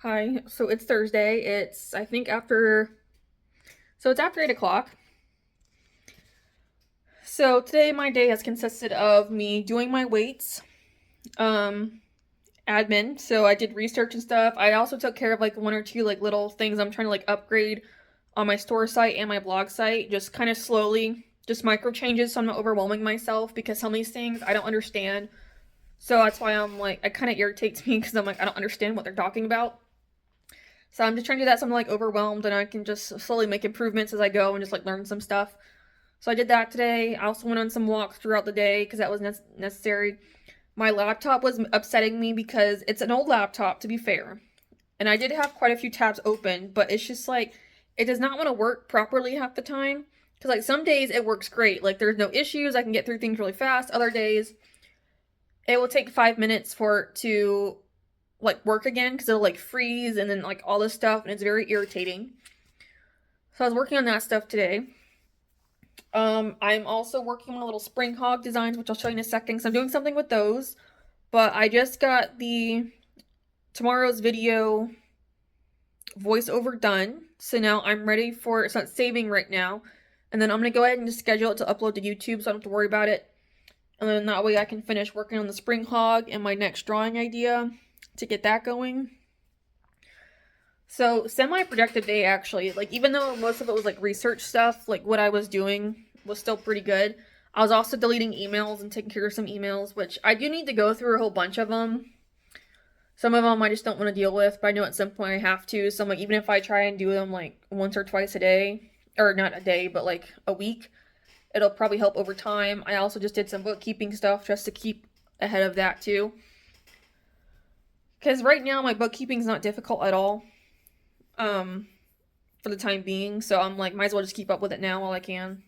Hi, so it's Thursday. I think it's after 8 o'clock. So today my day has consisted of me doing my weights, um, admin. So I did research and stuff. I also took care of like one or two like little things I'm trying to like upgrade on my store site and my blog site, just kind of slowly, just micro changes so I'm not overwhelming myself because some of these things I don't understand. So that's why I'm like, it kind of irritates me because I'm like, I don't understand what they're talking about. So I'm just trying to do that so I'm like overwhelmed and I can just slowly make improvements as I go and just like learn some stuff. So I did that today. I also went on some walks throughout the day because that was necessary. My laptop was upsetting me because it's an old laptop, to be fair. And I did have quite a few tabs open, but it's just like, it does not want to work properly half the time. Because like some days it works great. Like there's no issues. I can get through things really fast. Other days it will take 5 minutes for it to like work again because it'll like freeze and then like all this stuff and it's very irritating. So I was working on that stuff today. I'm also working on little spring hog designs, which I'll show you in a second. So I'm doing something with those. But I just got the tomorrow's video voiceover done. So now I'm ready for it's not saving right now. And then I'm gonna go ahead and just schedule it to upload to YouTube so I don't have to worry about it. And then that way I can finish working on the spring hog and my next drawing idea to get that going. So semi-productive day actually. Like even though most of it was like research stuff, like what I was doing was still pretty good. I was also deleting emails and taking care of some emails, which I do need to go through a whole bunch of them. Some of them I just don't want to deal with, but I know at some point I have to. So I'm like, even if I try and do them like once or twice a day, or not a day, but like a week, it'll probably help over time. I also just did some bookkeeping stuff just to keep ahead of that too. Because right now my bookkeeping's not difficult at all. For the time being, so I'm like, might as well just keep up with it now while I can.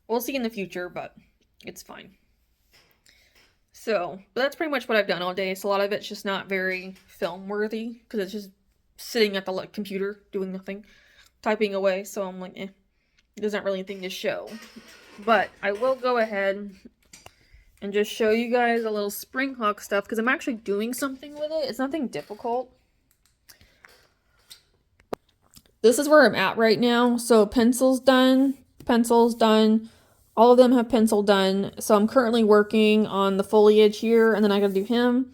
We'll see in the future, but it's fine. So, but that's pretty much what I've done all day. So a lot of it's just not very film worthy because it's just sitting at the like, computer doing nothing, typing away. So I'm like, there's not really anything to show. But I will go ahead and just show you guys a little spring hawk stuff because I'm actually doing something with it. It's nothing difficult. This is where I'm at right now. So pencils done, all of them have pencil done. So I'm currently working on the foliage here, and then I gotta do him.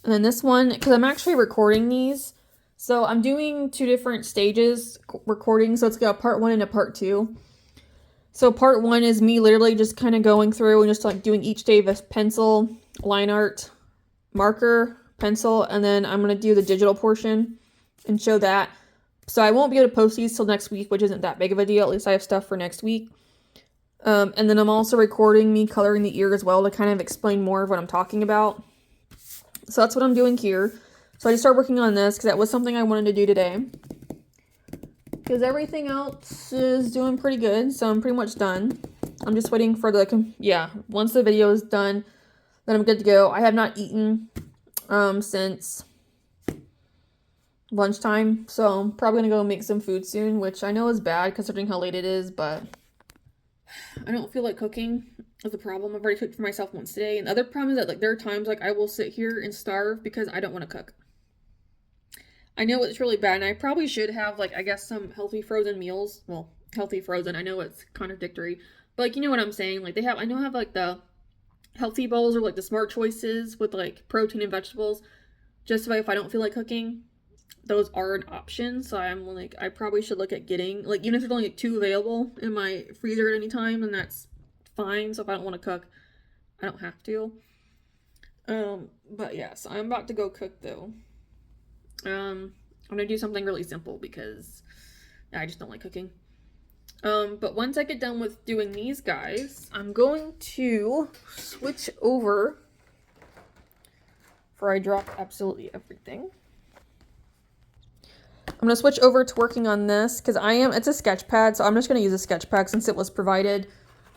And then this one, because I'm actually recording these. So I'm doing two different stages recording. So it's got a part 1 and a part 2. So part 1 is me literally just kind of going through and just like doing each day with pencil, line art, marker, pencil, and then I'm gonna do the digital portion and show that. So I won't be able to post these till next week, which isn't that big of a deal. At least I have stuff for next week. And then I'm also recording me coloring the ear as well to kind of explain more of what I'm talking about. So that's what I'm doing here. So I just started working on this because that was something I wanted to do today. Because everything else is doing pretty good, so I'm pretty much done. I'm just waiting for once the video is done, then I'm good to go. I have not eaten since lunchtime, so I'm probably gonna go make some food soon, which I know is bad considering how late it is, but I don't feel like cooking is the problem. I've already cooked for myself once today, and the other problem is that like there are times like I will sit here and starve because I don't want to cook. I know it's really bad, and I probably should have like I guess some healthy frozen meals. Well, healthy frozen. I know it's contradictory, but like you know what I'm saying. Like I know have like the healthy bowls or like the smart choices with like protein and vegetables. Just so if I don't feel like cooking, those are an option. So I'm like, I probably should look at getting, like, even if there's only like 2 available in my freezer at any time, then that's fine. So if I don't want to cook, I don't have to. But yeah, so I'm about to go cook though. I'm gonna do something really simple because I just don't like cooking. But once I get done with doing these guys, I'm going to switch over before I drop absolutely everything. I'm going to switch over to working on this because it's a sketch pad, so I'm just going to use a sketch pad since it was provided.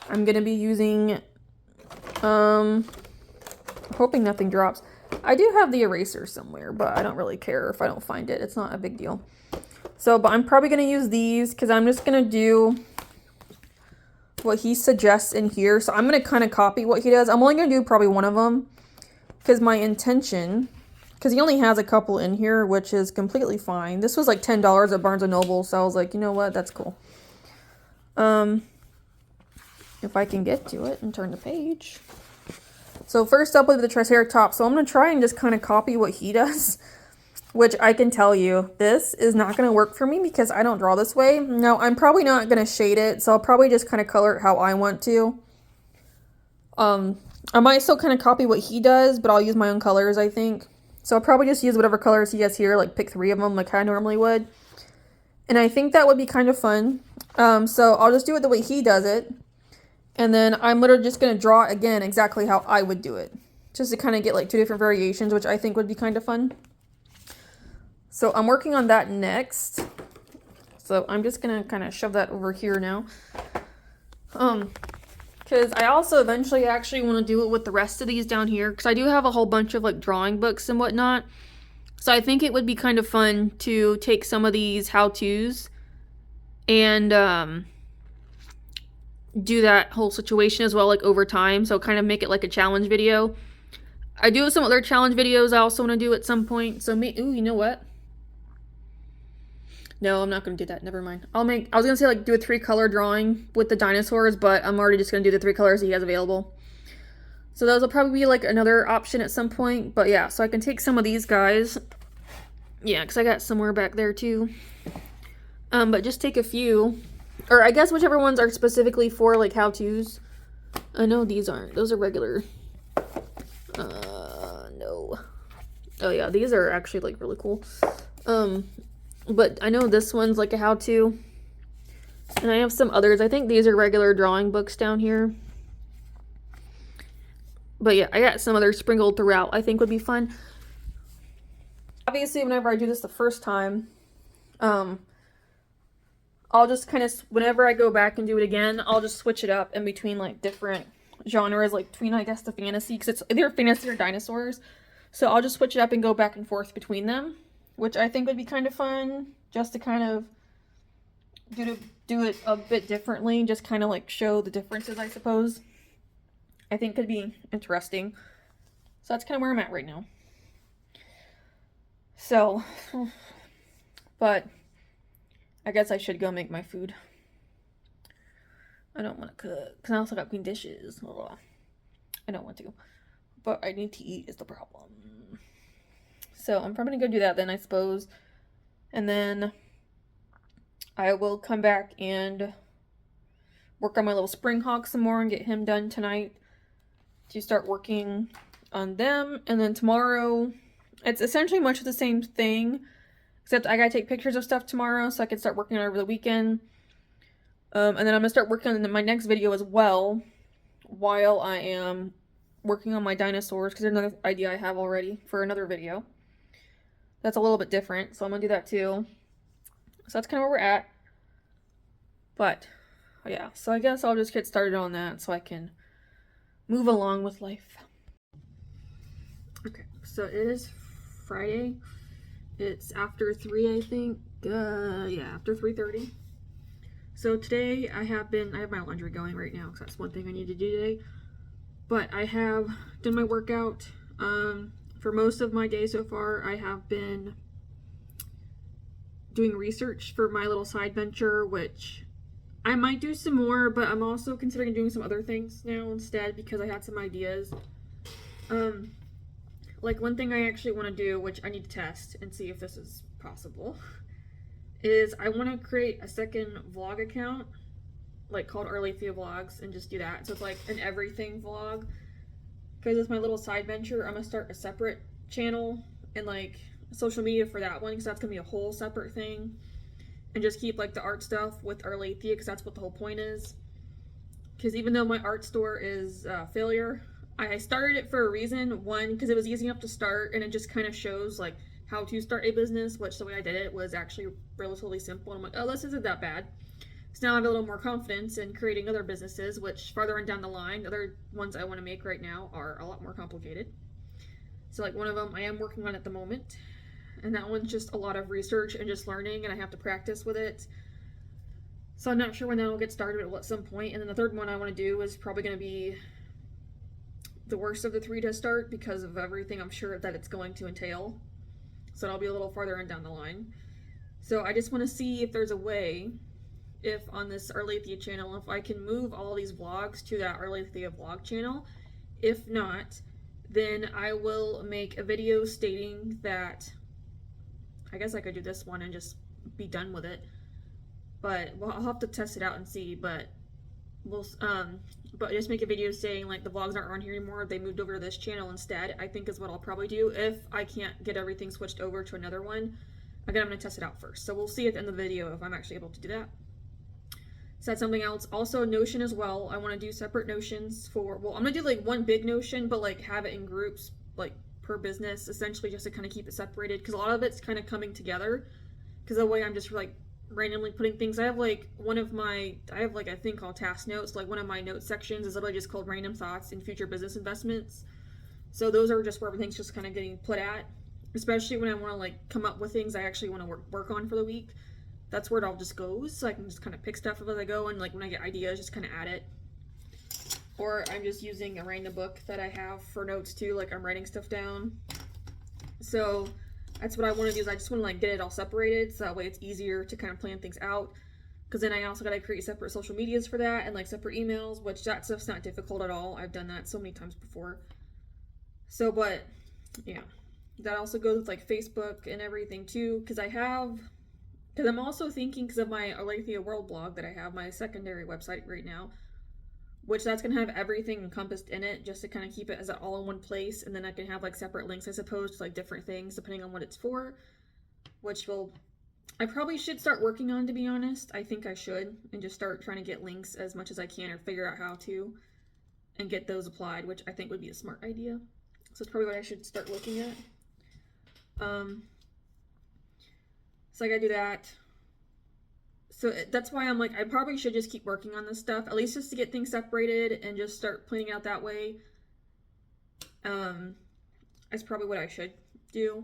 I'm going to be using, hoping nothing drops. I do have the eraser somewhere, but I don't really care if I don't find it. It's not a big deal. So, but I'm probably going to use these because I'm just going to do what he suggests in here. So I'm going to kind of copy what he does. I'm only going to do probably one of them because my intention because he only has a couple in here, which is completely fine. This was like $10 at Barnes & Noble, so I was like, you know what, that's cool. If I can get to it and turn the page. So first up with the Triceratops. So I'm going to try and just kind of copy what he does, which I can tell you, this is not going to work for me because I don't draw this way. Now, I'm probably not going to shade it, so I'll probably just kind of color it how I want to. I might still kind of copy what he does, but I'll use my own colors, I think. So I'll probably just use whatever colors he has here, like pick 3 of them like I normally would. And I think that would be kind of fun. So I'll just do it the way he does it. And then I'm literally just going to draw again exactly how I would do it. Just to kind of get like 2 different variations, which I think would be kind of fun. So I'm working on that next. So I'm just going to kind of shove that over here now. Because I also eventually actually want to do it with the rest of these down here. Because I do have a whole bunch of like drawing books and whatnot. So I think it would be kind of fun to take some of these how-tos and do that whole situation as well, like over time. So kind of make it like a challenge video. I do have some other challenge videos I also want to do at some point. So ooh, you know what? No, I'm not going to do that. Never mind. I was going to say like do a 3-color drawing with the dinosaurs, but I'm already just going to do the 3 colors he has available. So those will probably be like another option at some point. But yeah, so I can take some of these guys. Yeah, because I got somewhere back there too. But just take a few. Or I guess whichever ones are specifically for like how-tos. I know these aren't. Those are regular. No. Oh yeah, these are actually like really cool. But I know this one's like a how-to. And I have some others. I think these are regular drawing books down here. But yeah, I got some others sprinkled throughout I think would be fun. Obviously, whenever I do this the first time, I'll just kind of, whenever I go back and do it again, I'll just switch it up in between like different genres, like between, I guess, the fantasy, because it's either fantasy or dinosaurs. So I'll just switch it up and go back and forth between them, which I think would be kind of fun, just to kind of do it a bit differently, just kind of like show the differences, I suppose. I think could be interesting. So that's kind of where I'm at right now. So, but I guess I should go make my food. I don't want to cook, because I also got clean dishes. Ugh. I don't want to, but I need to eat is the problem. So I'm probably going to go do that then, I suppose. And then I will come back and work on my little spring hawk some more and get him done tonight to start working on them. And then tomorrow, it's essentially much of the same thing, except I gotta take pictures of stuff tomorrow so I can start working on it over the weekend. And then I'm gonna start working on my next video as well while I am working on my dinosaurs, because there's another idea I have already for another video that's a little bit different, so I'm gonna do that too. So that's kind of where we're at. But yeah, so I guess I'll just get started on that so I can move along with life. Okay, so it is Friday. It's after 3, I think. Yeah, after 3:30. So today I have my laundry going right now, because that's one thing I need to do today. But I have done my workout. For most of my day so far, I have been doing research for my little side venture, which I might do some more, but I'm also considering doing some other things now instead, because I had some ideas. Like one thing I actually want to do, which I need to test and see if this is possible, is I want to create a second vlog account, like called Arlathia Vlogs, and just do that. So it's like an everything vlog. Because it's my little side venture, I'm going to start a separate channel and like social media for that one, because that's going to be a whole separate thing. And just keep like the art stuff with Arlathia, because that's what the whole point is. Because even though my art store is a failure, I started it for a reason. One, because it was easy enough to start, and it just kind of shows like how to start a business, which the way I did it was actually relatively simple. And I'm like, oh, this isn't that bad. So now I have a little more confidence in creating other businesses, which farther on down the line, the other ones I want to make right now are a lot more complicated. So like one of them I am working on at the moment, and that one's just a lot of research and just learning, and I have to practice with it. So I'm not sure when that will get started, at some point. And then the third one I want to do is probably going to be the worst of the three to start because of everything I'm sure that it's going to entail. So I'll be a little farther in down the line. So I just want to see if there's a way, if on this Arlathia channel, if I can move all these vlogs to that Arlathia vlog channel. If not, then I will make a video stating that, I guess I could do this one and just be done with it. But well, I'll have to test it out and see, but just make a video saying like the vlogs aren't on here anymore, they moved over to this channel instead, I think is what I'll probably do if I can't get everything switched over to another one. Again, I'm going to test it out first, so we'll see at the end of the video if I'm actually able to do that. So that's something else. Also, Notion as well. I want to do separate Notions for, well, I'm going to do like one big Notion, but like have it in groups, like per business, essentially, just to kind of keep it separated, because a lot of it's kind of coming together, because the way I'm just like randomly putting things. I have like I have like a thing called task notes. Like one of my notes sections is literally just called random thoughts in future business investments. So those are just where everything's just kind of getting put at, especially when I want to like come up with things I actually want to work on for the week. That's where it all just goes. So I can just kind of pick stuff up as I go, and like when I get ideas, just kind of add it. Or I'm just using a random book that I have for notes too, like I'm writing stuff down. So that's what I want to do, is I just want to like get it all separated, so that way it's easier to kind of plan things out. Because then I also got to create separate social medias for that, and like separate emails, which that stuff's not difficult at all. I've done that so many times before. So, but yeah, that also goes with like Facebook and everything too, because I'm also thinking, because of my Arlathia World blog that I have, my secondary website right now, which that's going to have everything encompassed in it, just to kind of keep it as all in one place, and then I can have like separate links, I suppose, to like different things depending on what it's for, which I probably should start working on, to be honest. I think I should, and just start trying to get links as much as I can, or figure out how to, and get those applied, which I think would be a smart idea. So it's probably what I should start looking at. So I gotta do that. So that's why I'm like, I probably should just keep working on this stuff, at least just to get things separated and just start planning out that way. That's probably what I should do.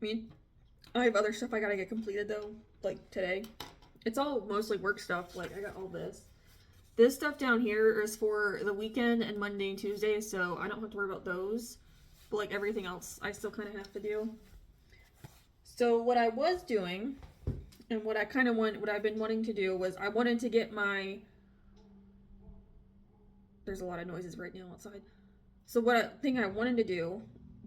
I mean, I have other stuff I gotta get completed though, like today. It's all mostly work stuff. Like I got all this. This stuff down here is for the weekend and Monday and Tuesday, so I don't have to worry about those. But like everything else, I still kind of have to do. So what I was doing, and what I've been wanting to do, was I wanted to get there's a lot of noises right now outside. So thing I wanted to do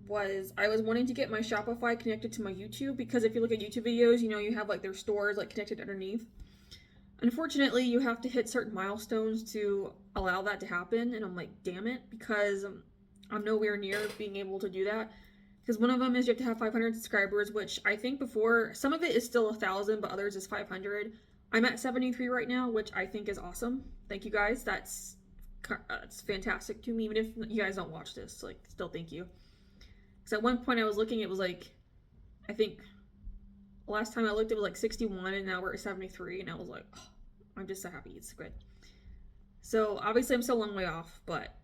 was, I was wanting to get my Shopify connected to my YouTube, because if you look at YouTube videos, you know, you have like their stores like connected underneath. Unfortunately, you have to hit certain milestones to allow that to happen, and I'm like, damn it, because I'm nowhere near being able to do that. Because one of them is you have to have 500 subscribers, which I think before, some of it is still 1,000, but others is 500. I'm at 73 right now, which I think is awesome. Thank you guys. That's fantastic to me, even if you guys don't watch this. Like, still thank you. Because at one point I was looking, it was like, I think last time I looked, it was like 61, and now we're at 73, and I was like, oh, I'm just so happy. It's good. So obviously I'm still a long way off, but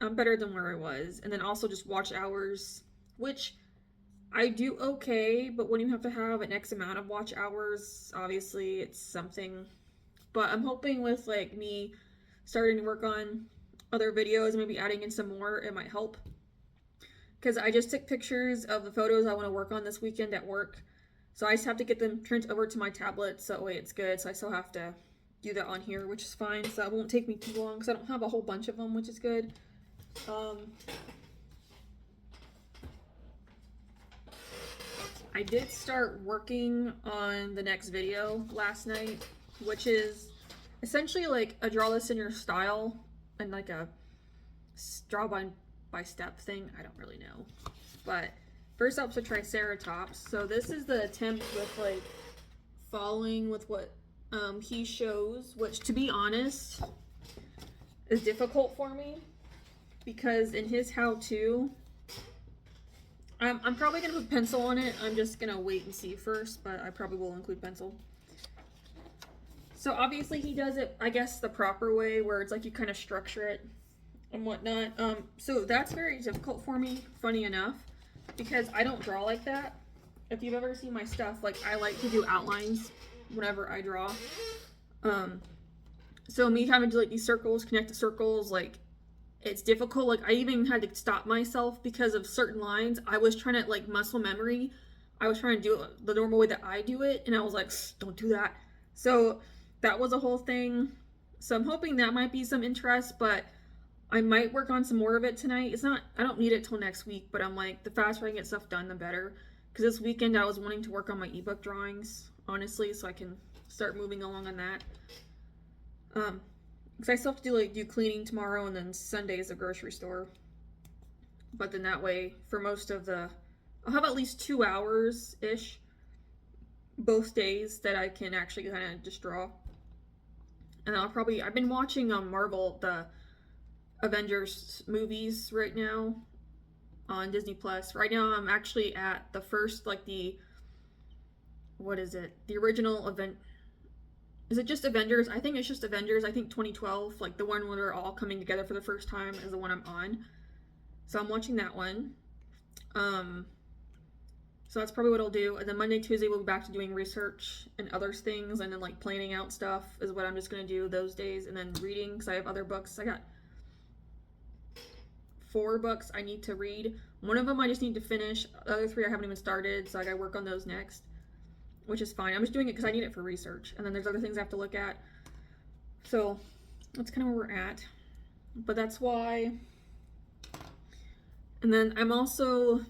I'm better than where I was. And then also just watch hours, which I do okay, but when you have to have an X amount of watch hours, obviously it's something. But I'm hoping with like me starting to work on other videos, maybe adding in some more, it might help. Because I just took pictures of the photos I want to work on this weekend at work. So I just have to get them turned over to my tablet, so that way it's good. So I still have to do that on here, which is fine. So it won't take me too long, because I don't have a whole bunch of them, which is good. I did start working on the next video last night, which is essentially like a draw this in your style, and like a draw by step thing. I don't really know. But first up, so Triceratops. So this is the attempt with like following with what he shows, which to be honest is difficult for me, because in his how-to, I'm probably going to put pencil on it. I'm just going to wait and see first, but I probably will include pencil. So obviously he does it, I guess, the proper way, where it's like you kind of structure it and whatnot. So that's very difficult for me, funny enough, because I don't draw like that. If you've ever seen my stuff, like I like to do outlines whenever I draw. So me having to like these circles, connect the circles, like it's difficult. Like, I even had to stop myself because of certain lines. I was trying to, like, muscle memory. I was trying to do it the normal way that I do it, and I was like, don't do that. So that was a whole thing. So I'm hoping that might be some interest, but I might work on some more of it tonight. It's not, I don't need it till next week, but I'm like, the faster I can get stuff done, the better. Because this weekend I was wanting to work on my ebook drawings, honestly, so I can start moving along on that. Because I still have to do cleaning tomorrow, and then Sunday is the grocery store. But then that way, for most of the, I'll have at least 2 hours ish both days that I can actually kind of just draw. And I've been watching Marvel, the Avengers movies right now on Disney Plus. Right now I'm actually at the first, like, what is it? The original event. Is it just Avengers? I think it's just Avengers. I think 2012, like the one where they're all coming together for the first time, is the one I'm on. So I'm watching that one. So that's probably what I'll do. And then Monday, Tuesday, we'll be back to doing research and other things. And then, like, planning out stuff is what I'm just going to do those days. And then reading, because I have other books. I got 4 books I need to read. One of them I just need to finish. The other 3 I haven't even started, so I got to work on those next. Which is fine. I'm just doing it because I need it for research. And then there's other things I have to look at. So that's kind of where we're at. But that's why. And then I'm also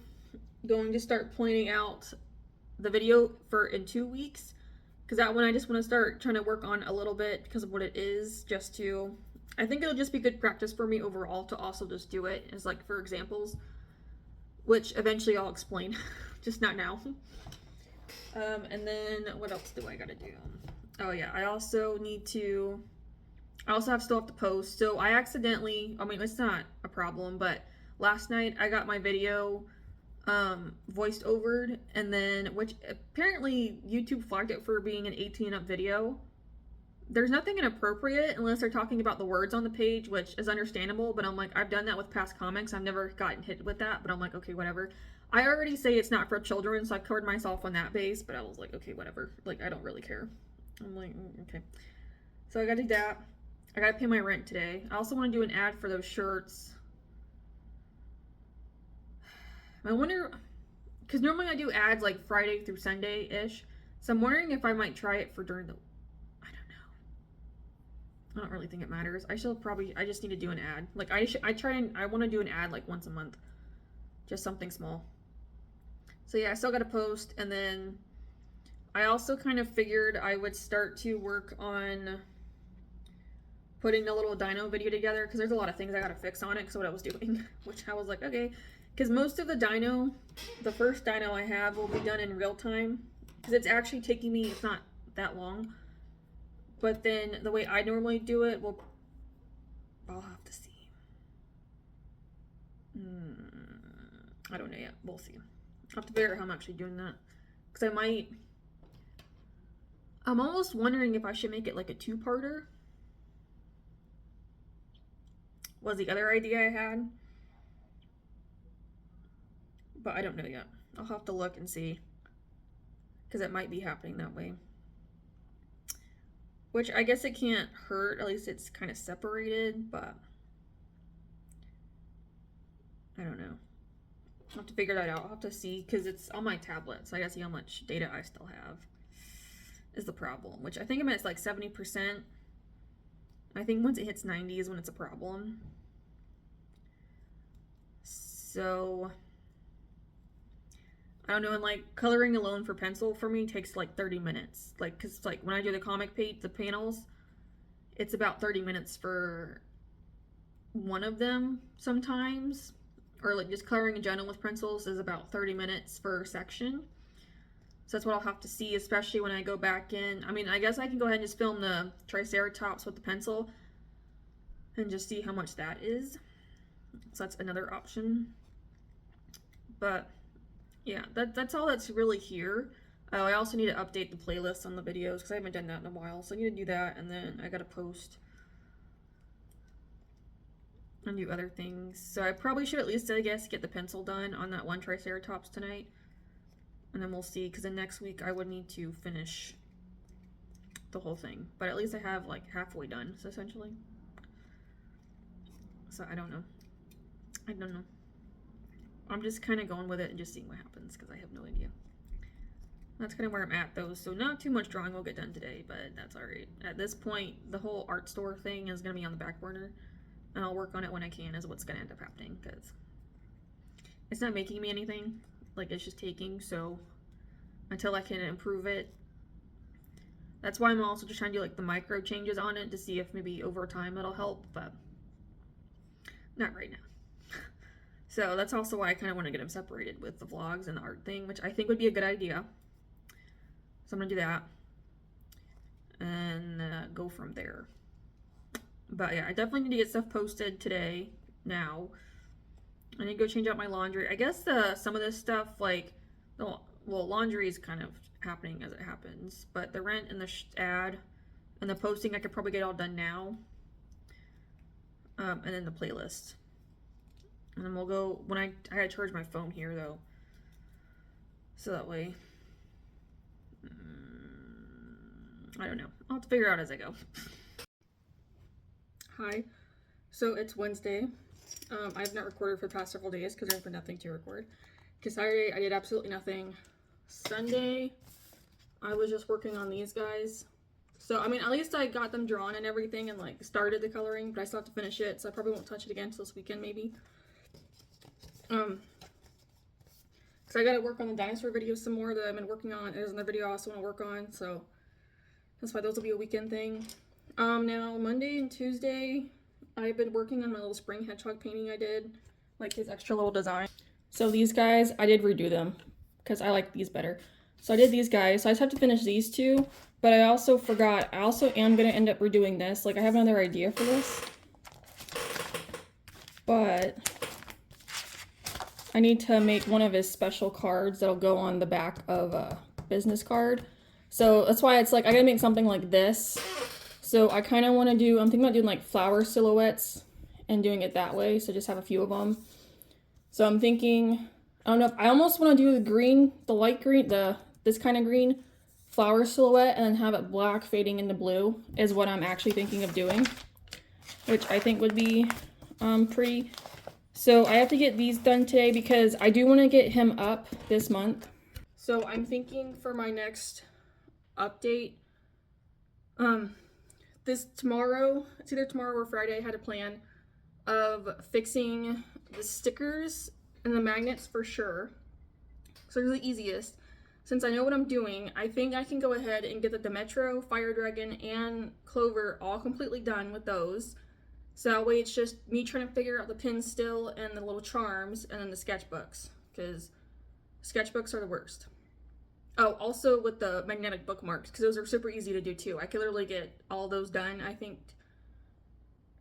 going to start planning out the video for in 2 weeks. Because that one I just want to start trying to work on a little bit because of what it is. Just to, I think it'll just be good practice for me overall to also just do it as, like, for examples. Which eventually I'll explain. Just not now. And then what else do I gotta do? Oh yeah, I also still have to post. So I accidentally, I mean, it's not a problem, but last night I got my video voiced overed, and then, which apparently YouTube flagged it for being an 18 up video. There's nothing inappropriate unless they're talking about the words on the page, which is understandable, but I'm like, I've done that with past comics. I've never gotten hit with that, but I'm like, okay, whatever. I already say it's not for children, so I covered myself on that base, but I was like, okay, whatever. Like, I don't really care. I'm like, okay. So I gotta do that. I gotta pay my rent today. I also want to do an ad for those shirts. I wonder, because normally I do ads like Friday through Sunday-ish, so I'm wondering if I might try it for during the, I don't really think it matters. I just need to do an ad. Like, I want to do an ad like once a month. Just something small. So yeah, I still got to post, and then I also kind of figured I would start to work on putting the little dino video together, because there's a lot of things I got to fix on it, because what I was doing, which I was like, okay, because most of the first dino I have will be done in real time, because it's actually taking me, it's not that long, but then the way I normally do it, I'll have to see. I don't know yet. We'll see. I'll have to figure out how I'm actually doing that. Because I'm almost wondering if I should make it like a 2-parter. Was the other idea I had. But I don't know yet. I'll have to look and see. Because it might be happening that way. Which I guess it can't hurt. At least it's kind of separated. But I don't know. I'll have to figure that out. I'll have to see, because it's on my tablet, so I gotta see how much data I still have is the problem, which I think I'm at like 70%. I think once it hits 90 is when it's a problem. So I don't know, and like coloring alone for pencil for me takes like 30 minutes. Like, because like when I do the comic page, the panels, it's about 30 minutes for one of them sometimes. Or like just coloring in general with pencils is about 30 minutes per section. So that's what I'll have to see, especially when I go back in. I mean, I guess I can go ahead and just film the Triceratops with the pencil and just see how much that is. So that's another option. But yeah, that's all that's really here. I also need to update the playlist on the videos because I haven't done that in a while. So I need to do that, and then I gotta post and do other things. So I probably should at least, I guess, get the pencil done on that one Triceratops tonight. And then we'll see, because then next week I would need to finish the whole thing. But at least I have like halfway done, so essentially. So I don't know. I don't know. I'm just kind of going with it and just seeing what happens because I have no idea. That's kind of where I'm at though, so not too much drawing will get done today, but that's alright. At this point, the whole art store thing is going to be on the back burner, and I'll work on it when I can is what's going to end up happening, because it's not making me anything, like it's just taking, so until I can improve it. That's why I'm also just trying to do like the micro changes on it to see if maybe over time it'll help, but not right now. So that's also why I kind of want to get them separated with the vlogs and the art thing, which I think would be a good idea. So I'm gonna do that and go from there. But yeah, I definitely need to get stuff posted today. Now I need to go change out my laundry. I guess some of this stuff, like, well, laundry is kind of happening as it happens, but the rent and the ad and the posting I could probably get all done now. And then the playlist, and then we'll go when I gotta charge my phone here though, so that way. I don't know. I'll have to figure out as I go. Hi. So it's Wednesday. I have not recorded for the past several days because there's been nothing to record. Because Saturday I did absolutely nothing. Sunday I was just working on these guys. So, I mean, at least I got them drawn and everything and, like, started the coloring, but I still have to finish it, so I probably won't touch it again until this weekend, maybe. Because I gotta work on the dinosaur videos some more that I've been working on. There's another video I also want to work on, so that's why those will be a weekend thing. Now, Monday and Tuesday, I've been working on my little spring hedgehog painting I did, like his extra little design. So these guys, I did redo them, because I like these better. So I did these guys, so I just have to finish these two, but I also forgot, I also am going to end up redoing this. Like, I have another idea for this, but I need to make one of his special cards that'll go on the back of a business card. So that's why it's like, I gotta make something like this. So I kind of want to do, I'm thinking about doing like flower silhouettes and doing it that way. So just have a few of them. So I'm thinking, I don't know, I almost want to do the green, the light green, this kind of green flower silhouette and then have it black fading into blue is what I'm actually thinking of doing, which I think would be pretty. So I have to get these done today because I do want to get him up this month. So I'm thinking for my next update, this tomorrow, it's either tomorrow or Friday, I had a plan of fixing the stickers and the magnets for sure. So they're the easiest. Since I know what I'm doing, I think I can go ahead and get the Metro, Fire Dragon, and Clover all completely done with those. So that way it's just me trying to figure out the pins still and the little charms and then the sketchbooks, because sketchbooks are the worst. Oh, also with the magnetic bookmarks, because those are super easy to do too. I could literally get all those done, I think,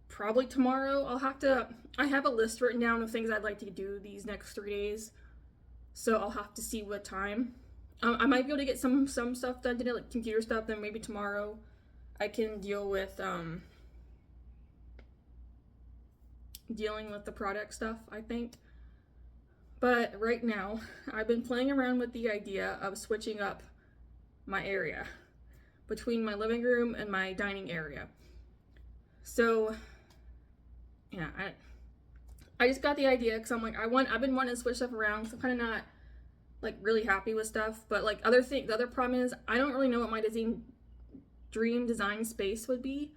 probably tomorrow. I have a list written down of things I'd like to do these next 3 days, so I'll have to see what time. I might be able to get some stuff done today, like computer stuff, then maybe tomorrow I can deal with, dealing with the product stuff, I think. But right now, I've been playing around with the idea of switching up my area between my living room and my dining area. So, yeah, I just got the idea because I'm like, I've been wanting to switch stuff around because I'm kind of not, like, really happy with stuff. But, like, the other problem is I don't really know what my dream design space would be.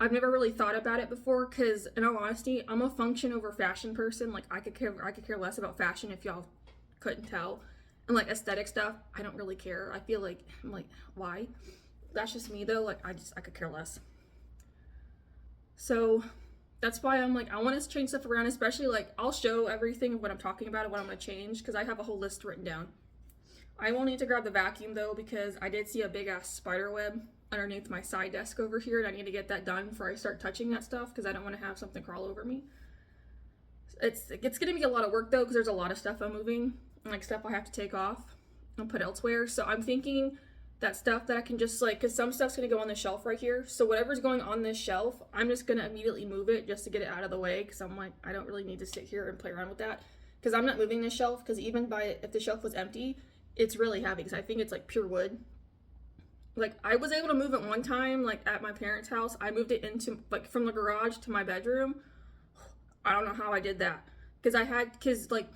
I've never really thought about it before because, in all honesty, I'm a function over fashion person. Like, I could care less about fashion if y'all couldn't tell. And, like, aesthetic stuff, I don't really care. I feel like, I'm like, why? That's just me, though. Like, I could care less. So, that's why I'm like, I want to change stuff around, especially, like, I'll show everything of what I'm talking about and what I'm going to change because I have a whole list written down. I will need to grab the vacuum, though, because I did see a big-ass spider web underneath my side desk over here, and I need to get that done before I start touching that stuff because I don't want to have something crawl over me. It's gonna be a lot of work though because there's a lot of stuff I'm moving, like stuff I have to take off and put elsewhere. So I'm thinking that stuff that I can just like, because some stuff's gonna go on the shelf right here. So whatever's going on this shelf, I'm just gonna immediately move it just to get it out of the way because I'm like, I don't really need to sit here and play around with that because I'm not moving this shelf because even if the shelf was empty, it's really heavy because I think it's like pure wood. Like, I was able to move it one time, like, at my parents' house. I moved it into, like, from the garage to my bedroom. I don't know how I did that. Because like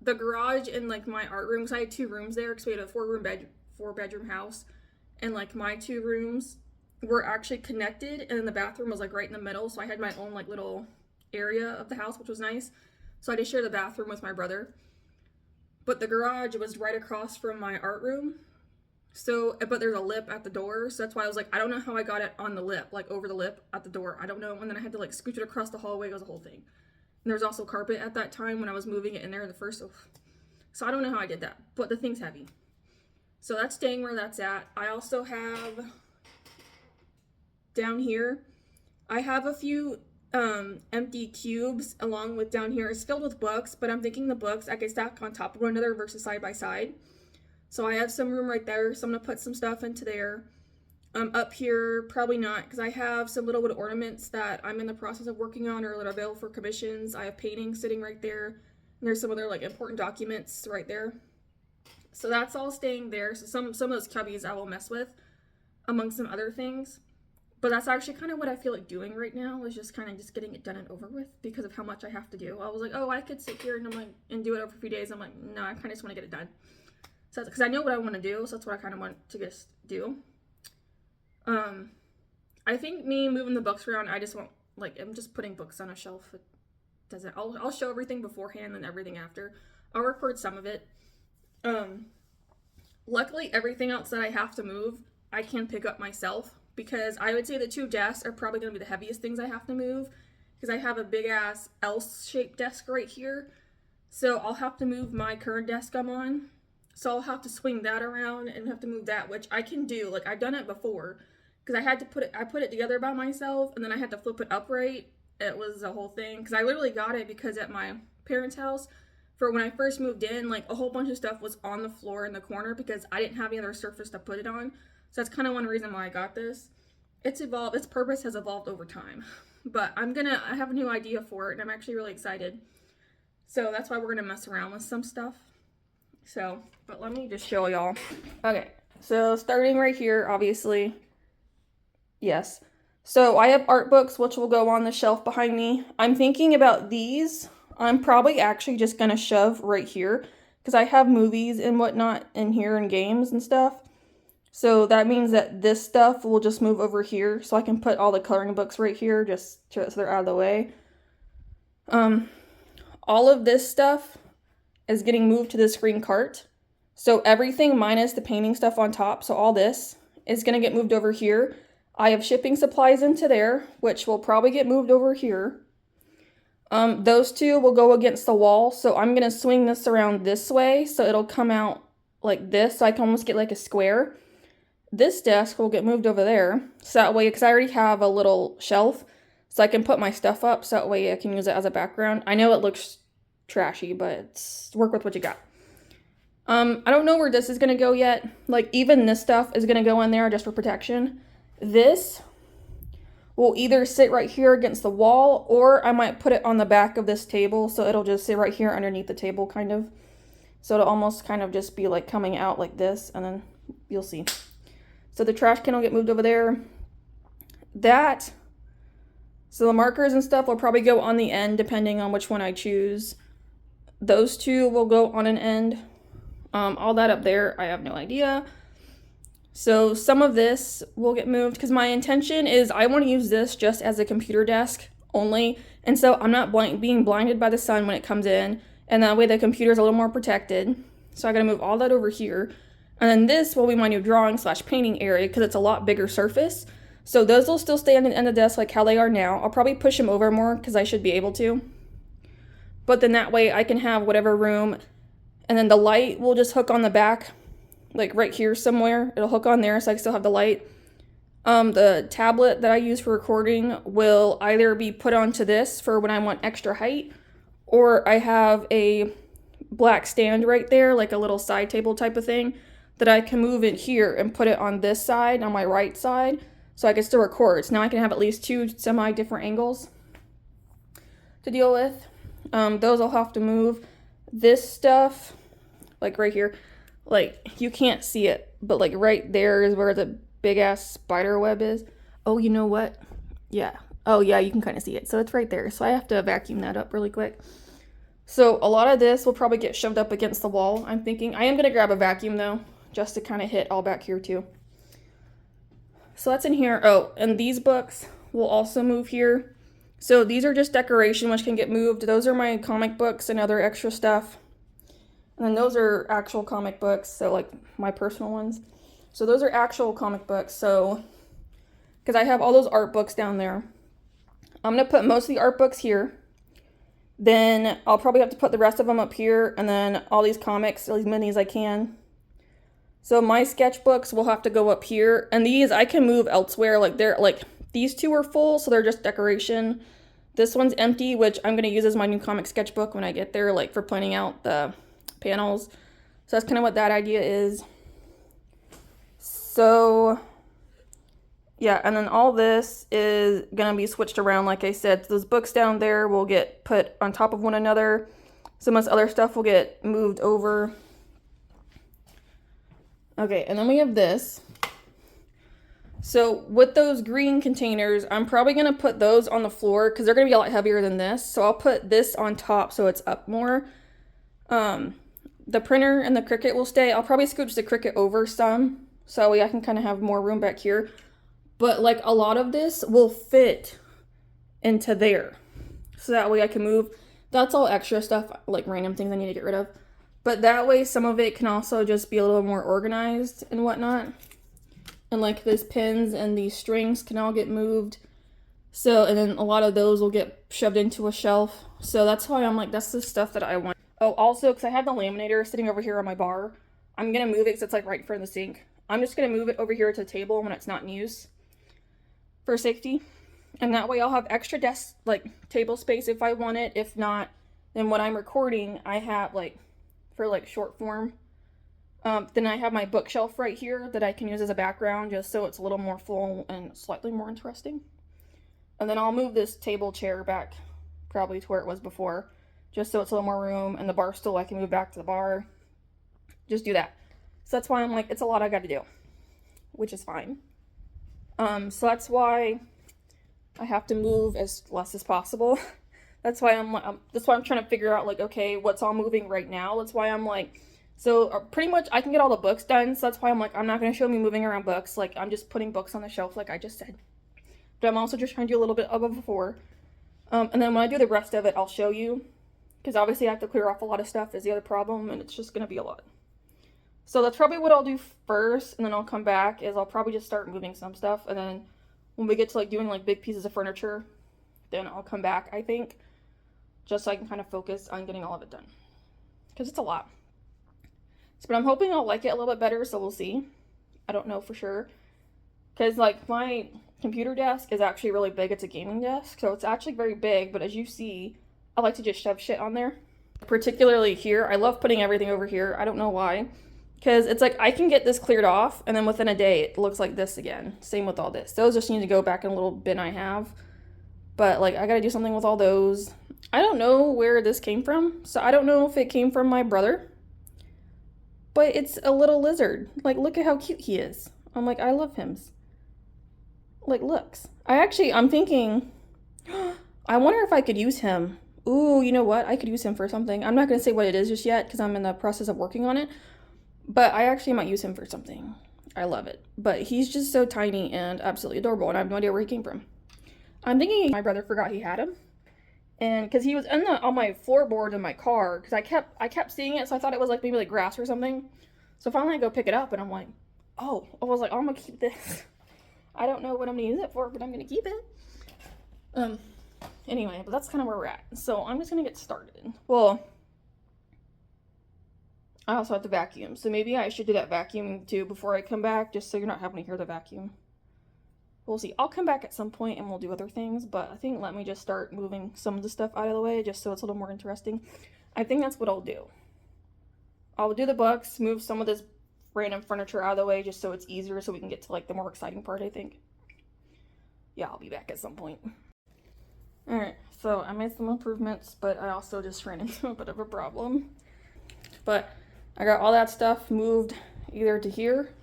the garage and like my art rooms, I had 2 rooms there because we had a 4-bedroom house. And like my 2 rooms were actually connected, and then the bathroom was like right in the middle. So I had my own like little area of the house, which was nice. So I did share the bathroom with my brother. But the garage was right across from my art room. So, but there's a lip at the door. So that's why I was like, I don't know how I got it on the lip, like over the lip at the door. I don't know. And then I had to like scooch it across the hallway. It was a whole thing. And there was also carpet at that time when I was moving it in there the first. So I don't know how I did that, but the thing's heavy. So that's staying where that's at. I also have down here, I have a few empty cubes along with down here. It's filled with books, but I'm thinking the books I can stack on top of one another versus side by side. So I have some room right there, so I'm gonna put some stuff into there. Up here, probably not, because I have some little wood ornaments that I'm in the process of working on or that are available for commissions. I have paintings sitting right there, and there's some other like important documents right there. So that's all staying there. So some of those cubbies I will mess with, among some other things. But that's actually kind of what I feel like doing right now, is just kind of just getting it done and over with because of how much I have to do. I was like, oh, I could sit here and I'm like and do it over a few days. I'm like, no, I kind of just want to get it done. So because I know what I want to do, so that's what I kind of want to just do. I think me moving the books around, I just want, like, I'm just putting books on a shelf. It doesn't, I'll show everything beforehand and everything after. I'll record some of it. Luckily, everything else that I have to move, I can pick up myself, because I would say the 2 desks are probably going to be the heaviest things I have to move, because I have a big ass L-shaped desk right here. So I'll have to move my current desk I'm on. So I'll have to swing that around and have to move that, which I can do. Like, I've done it before, because I put it together by myself, and then I had to flip it upright. It was a whole thing, because I literally got it because at my parents' house, for when I first moved in, like, a whole bunch of stuff was on the floor in the corner because I didn't have any other surface to put it on. So that's kind of one reason why I got this. It's evolved, its purpose has evolved over time. But I have a new idea for it, and I'm actually really excited. So that's why we're gonna mess around with some stuff. So, but let me just show y'all. Okay, so starting right here, obviously, yes. So I have art books, which will go on the shelf behind me. I'm thinking about these. I'm probably actually just gonna shove right here, because I have movies and whatnot in here and games and stuff. So that means that this stuff will just move over here, so I can put all the coloring books right here, just so they're out of the way. All of this stuff is getting moved to the screen cart. So everything minus the painting stuff on top, so all this is going to get moved over here. I have shipping supplies into there, which will probably get moved over here. Those 2 will go against the wall, so I'm going to swing this around this way, so it'll come out like this, so I can almost get like a square. This desk will get moved over there, so that way, because I already have a little shelf, so I can put my stuff up, so that way I can use it as a background. I know it looks trashy, but work with what you got. I don't know where this is going to go yet. Like, even this stuff is going to go in there just for protection. This will either sit right here against the wall, or I might put it on the back of this table, so it'll just sit right here underneath the table, kind of. So it'll almost kind of just be like coming out like this, and then you'll see. So the trash can will get moved over there. So the markers and stuff will probably go on the end, depending on which one I choose. Those 2 will go on an end. All that up there, I have no idea. So some of this will get moved, because my intention is I want to use this just as a computer desk only. And so I'm not being blinded by the sun when it comes in. And that way the computer's a little more protected. So I gotta move all that over here. And then this will be my new drawing / painting area, because it's a lot bigger surface. So those will still stay on the end of the desk like how they are now. I'll probably push them over more, because I should be able to. But then that way I can have whatever room. And then the light will just hook on the back, like right here somewhere. It'll hook on there, so I can still have the light. The tablet that I use for recording will either be put onto this for when I want extra height, or I have a black stand right there, like a little side table type of thing, that I can move in here and put it on this side, on my right side, so I can still record. So now I can have at least 2 semi-different angles to deal with. Those I'll have to move. This stuff, like right here, like you can't see it, but like right there is where the big ass spider web is. Oh, you know what? Yeah, Oh yeah, you can kind of see it. So it's right there. So I have to vacuum that up really quick. So a lot of this will probably get shoved up against the wall, I'm thinking. I am going to grab a vacuum though, just to kind of hit all back here too. So that's in here. Oh, and these books will also move here. So these are just decoration, which can get moved. Those are my comic books and other extra stuff. And then those are actual comic books, so like my personal ones. So those are actual comic books. So, because I have all those art books down there. I'm going to put most of the art books here. Then I'll probably have to put the rest of them up here, and then all these comics, as many as I can. So my sketchbooks will have to go up here, and these I can move elsewhere. Like they're like these two are full, so they're just decoration. This one's empty, which I'm gonna use as my new comic sketchbook when I get there, like for pointing out the panels. So that's kind of what that idea is. So yeah, and then all this is gonna be switched around, like I said. So those books down there will get put on top of one another. Some of this other stuff will get moved over. Okay, and then we have this. So with those green containers, I'm probably going to put those on the floor because they're going to be a lot heavier than this. So I'll put this on top so it's up more. The printer and the Cricut will stay. I'll probably scooch the Cricut over some so I can kind of have more room back here. But like a lot of this will fit into there. So that way I can move. That's all extra stuff, like random things I need to get rid of. But that way some of it can also just be a little more organized and whatnot. And like these pins and these strings can all get moved. So, and then a lot of those will get shoved into a shelf. So that's why I'm like, that's the stuff that I want. Oh, also, because I have the laminator sitting over here on my bar, I'm going to move it because it's like right in front of the sink. I'm just going to move it over here to the table when it's not in use for safety. And that way I'll have extra desk, like table space if I want it. If not, then when I'm recording, I have like, for like short form, then I have my bookshelf right here that I can use as a background just so it's a little more full and slightly more interesting. And then I'll move this table chair back probably to where it was before, just so it's a little more room, and the bar stool I can move back to the bar. Just do that. So that's why I'm like, it's a lot I got to do, which is fine. So that's why I have to move as less as possible. That's why I'm trying to figure out like, okay, what's all moving right now? That's why I'm like, so pretty much I can get all the books done. So that's why I'm like, I'm not going to show me moving around books. Like I'm just putting books on the shelf like I just said. But I'm also just trying to do a little bit of it before. And then when I do the rest of it, I'll show you. Because obviously I have to clear off a lot of stuff is the other problem. And it's just going to be a lot. So that's probably what I'll do first. And then I'll come back is I'll probably just start moving some stuff. And then when we get to like doing like big pieces of furniture, then I'll come back, I think. Just so I can kind of focus on getting all of it done. Because it's a lot. But I'm hoping I'll like it a little bit better, so we'll see. I don't know for sure. Because, like, my computer desk is actually really big. It's a gaming desk, so it's actually very big. But as you see, I like to just shove shit on there. Particularly here. I love putting everything over here. I don't know why. Because it's like, I can get this cleared off, and then within a day, it looks like this again. Same with all this. Those just need to go back in a little bin I have. But, like, I gotta do something with all those. I don't know where this came from. So I don't know if it came from my brother. But it's a little lizard. Like, look at how cute he is. I'm like, I love him. Like, looks. I'm thinking, I wonder if I could use him. Ooh, you know what? I could use him for something. I'm not going to say what it is just yet because I'm in the process of working on it. But I actually might use him for something. I love it. But he's just so tiny and absolutely adorable, and I have no idea where he came from. I'm thinking my brother forgot he had him. And because he was on my floorboard in my car, because I kept seeing it, so I thought it was like maybe like grass or something. So finally I go pick it up, and I'm like, oh, I was like, oh, I'm gonna keep this. I don't know what I'm gonna use it for, but I'm gonna keep it. Anyway, but that's kind of where we're at. So I'm just gonna get started. Well, I also have to vacuum, so maybe I should do that vacuuming too before I come back, just so you're not having to hear the vacuum. We'll see. I'll come back at some point and we'll do other things, but I think let me just start moving some of the stuff out of the way just so it's a little more interesting. I think that's what I'll do. I'll do the books, move some of this random furniture out of the way just so it's easier so we can get to like the more exciting part, I think. Yeah, I'll be back at some point. Alright, so I made some improvements, but I also just ran into a bit of a problem. But I got all that stuff moved either to here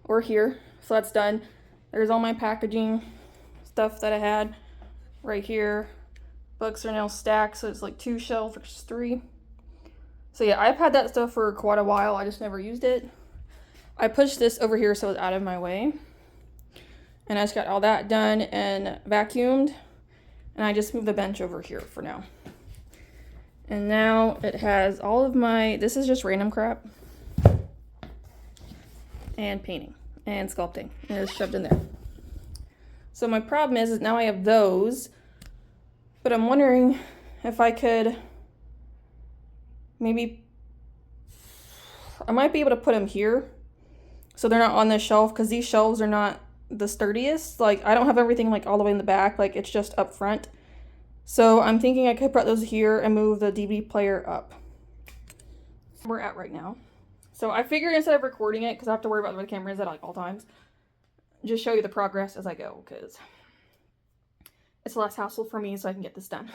or here, so that's done. There's all my packaging stuff that I had. right here. Books are now stacked, so it's like 2 shelves versus 3. So yeah, I've had that stuff for quite a while. I just never used it. I pushed this over here so it's out of my way. And I just got all that done and vacuumed. And I just moved the bench over here for now. And now it has all of my, this is just random crap. And painting and sculpting. And it's shoved in there. So my problem is now I have those. But I'm wondering if I could maybe, I might be able to put them here. So they're not on this shelf, because these shelves are not the sturdiest. Like, I don't have everything like all the way in the back, like it's just up front. So I'm thinking I could put those here and move the DVD player up. We're at right now. So I figured instead of recording it, because I have to worry about where the camera is at like all times, just show you the progress as I go, because it's less hassle for me so I can get this done.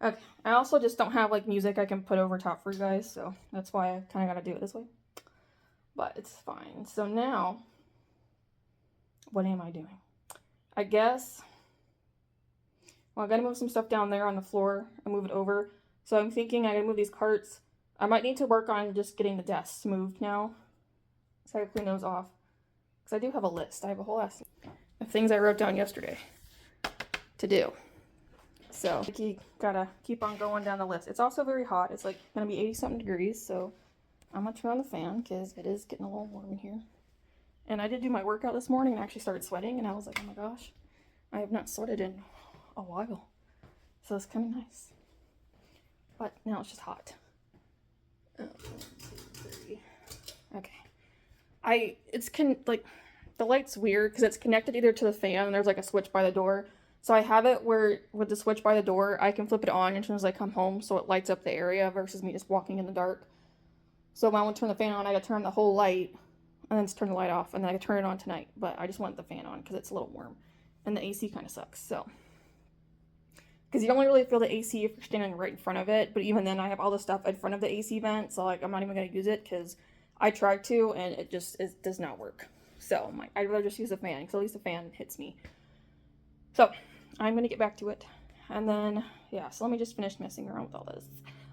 Okay, I also just don't have like music I can put over top for you guys, so that's why I kind of got to do it this way. But it's fine. So now, what am I doing? I guess, well, I gotta move some stuff down there on the floor and move it over. So I'm thinking I gotta move these carts. I might need to work on just getting the desks moved now. So I gotta clean those off. Because I do have a list. I have a whole list of things I wrote down yesterday to do. So you gotta keep on going down the list. It's also very hot. It's like gonna be 80-something degrees, so I'm gonna turn on the fan because it is getting a little warm in here. And I did do my workout this morning and I actually started sweating, and I was like, oh my gosh, I have not sweated in a while. So it's kind of nice. But now it's just hot. 1, 2, 3. Okay. Like, the light's weird because it's connected either to the fan and there's like a switch by the door. So I have it where with the switch by the door, I can flip it on as soon as I come home so it lights up the area versus me just walking in the dark. So when I want to turn the fan on, I gotta turn the whole light and then just turn the light off, and then I can turn it on tonight. But I just want the fan on because it's a little warm. And the AC kind of sucks, so. Because you don't really feel the AC if you're standing right in front of it. But even then, I have all the stuff in front of the AC vent, so like I'm not even going to use it because I tried to, and it does not work. So I'm like, I'd rather just use the fan because at least the fan hits me. So I'm going to get back to it. And then, yeah, so let me just finish messing around with all this.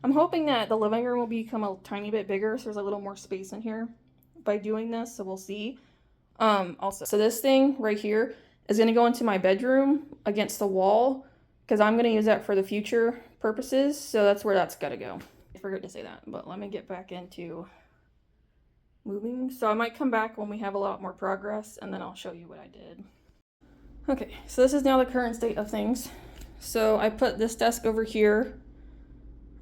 I'm hoping that the living room will become a tiny bit bigger, so there's a little more space in here by doing this, so we'll see. Also, so this thing right here is going to go into my bedroom against the wall because I'm going to use that for the future purposes, so that's where that's got to go. I forgot to say that, but let me get back into moving. So I might come back when we have a lot more progress, and then I'll show you what I did. Okay, so this is now the current state of things. So I put this desk over here,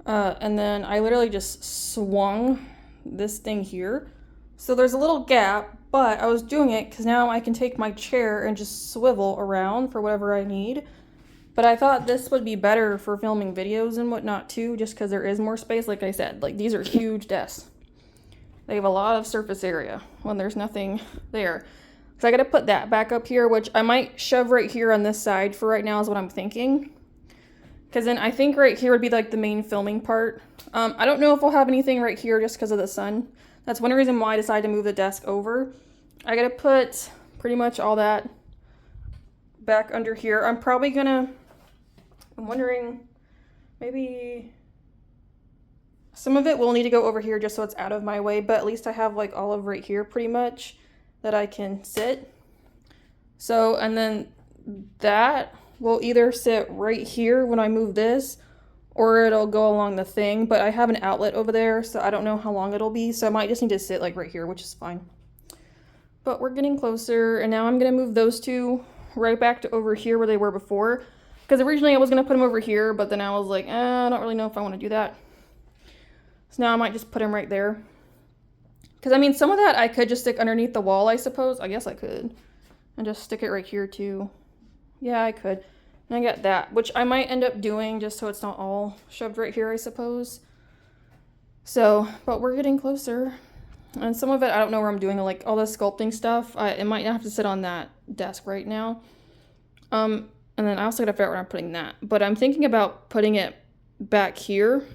and then I literally just swung this thing here. So there's a little gap, but I was doing it because now I can take my chair and just swivel around for whatever I need. But I thought this would be better for filming videos and whatnot too, just because there is more space. Like I said, like these are huge desks. They have a lot of surface area when there's nothing there. So I gotta put that back up here, which I might shove right here on this side for right now is what I'm thinking. Because then I think right here would be like the main filming part. I don't know if we'll have anything right here just because of the sun. That's one reason why I decided to move the desk over. I gotta put pretty much all that back under here. I'm wondering, maybe some of it will need to go over here just so it's out of my way, but at least I have like all of right here pretty much that I can sit. So, and then that will either sit right here when I move this, or it'll go along the thing, but I have an outlet over there, so I don't know how long it'll be, so I might just need to sit like right here, which is fine. But we're getting closer, and now I'm gonna move those two right back to over here where they were before, because originally I was gonna put them over here, but then I was like, I don't really know if I want to do that. So now I might just put them right there. Because I mean, some of that I could just stick underneath the wall, I suppose. I guess I could. And just stick it right here too. Yeah, I could. And I got that, which I might end up doing just so it's not all shoved right here, I suppose. So, but we're getting closer. And some of it, I don't know where I'm doing, like all the sculpting stuff. It might not have to sit on that desk right now. And then I also gotta figure out where I'm putting that. But I'm thinking about putting it back here.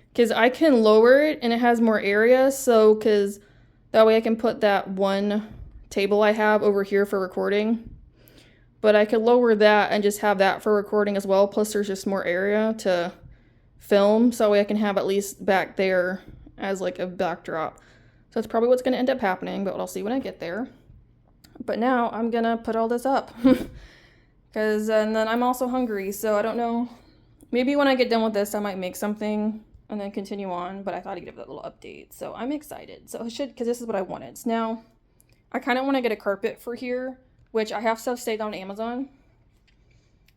Because I can lower it and it has more area. So, because that way I can put that one table I have over here for recording. But I could lower that and just have that for recording as well. Plus there's just more area to film, so that way I can have at least back there as like a backdrop. So that's probably what's going to end up happening, but I'll see when I get there. But now I'm going to put all this up. And then I'm also hungry, so I don't know. Maybe when I get done with this, I might make something and then continue on, but I thought I'd give that little update. So I'm excited. So I should, because this is what I wanted. So now I kind of want to get a carpet for here, which I have stuff saved on Amazon.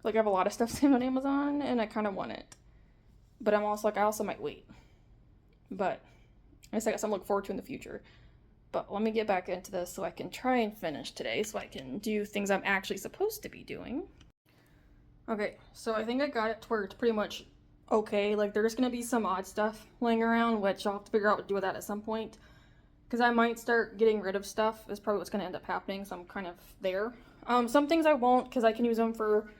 Like I have a lot of stuff saved on Amazon and I kind of want it. But I'm also like, I also might wait. But I guess I got something to look forward to in the future. But let me get back into this so I can try and finish today so I can do things I'm actually supposed to be doing. Okay, so I think I got it to where it's pretty much okay. Like there's going to be some odd stuff laying around, which I'll have to figure out what to do with that at some point. Because I might start getting rid of stuff is probably what's going to end up happening, so I'm kind of there. Some things I won't because I can use them for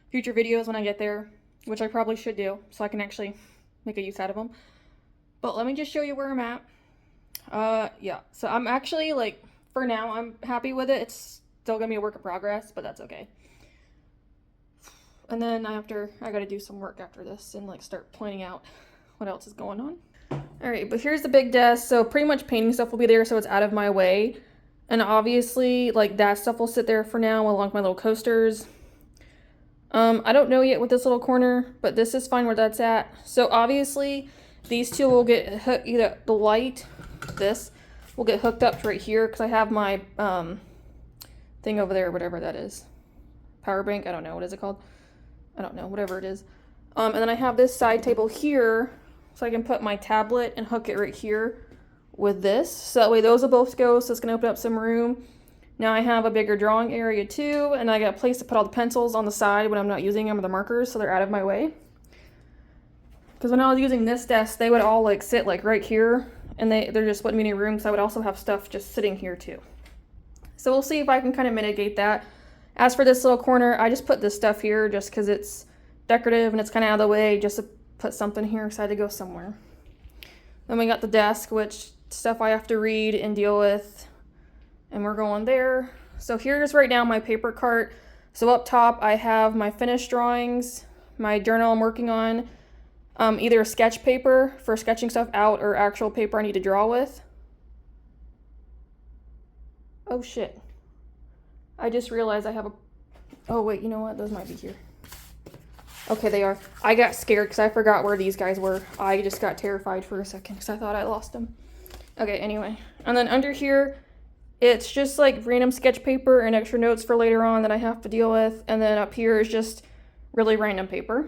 future videos when I get there, which I probably should do so I can actually make a use out of them. But let me just show you where I'm at. Yeah, so I'm actually, like, for now, I'm happy with it. It's still gonna be a work in progress, but that's okay. And then I gotta do some work after this and, like, start planning out what else is going on. Alright, but here's the big desk. So pretty much painting stuff will be there so it's out of my way. And obviously, like, that stuff will sit there for now along with my little coasters. I don't know yet with this little corner, but this is fine where that's at. So obviously, these two will get either the light, this, will get hooked up to right here because I have my thing over there, whatever that is. Power bank, I don't know, what is it called? I don't know, whatever it is. And then I have this side table here so I can put my tablet and hook it right here with this. So that way those will both go, so it's going to open up some room. Now I have a bigger drawing area too, and I got a place to put all the pencils on the side when I'm not using them, or the markers, so they're out of my way. Because when I was using this desk, they would all like sit like right here, and they're just letting me in room, so I would also have stuff just sitting here too. So we'll see if I can kind of mitigate that. As for this little corner, I just put this stuff here just because it's decorative and it's kind of out of the way, just to put something here so I had to go somewhere. Then we got the desk, which stuff I have to read and deal with. And we're going there. So here's right now my paper cart. So up top I have my finished drawings, my journal I'm working on, either a sketch paper for sketching stuff out or actual paper I need to draw with. Oh shit. I just realized I have a... Oh wait, you know what? Those might be here. Okay, they are. I got scared because I forgot where these guys were. I just got terrified for a second because I thought I lost them. Okay, anyway. And then under here, it's just like random sketch paper and extra notes for later on that I have to deal with. And then up here is just really random paper.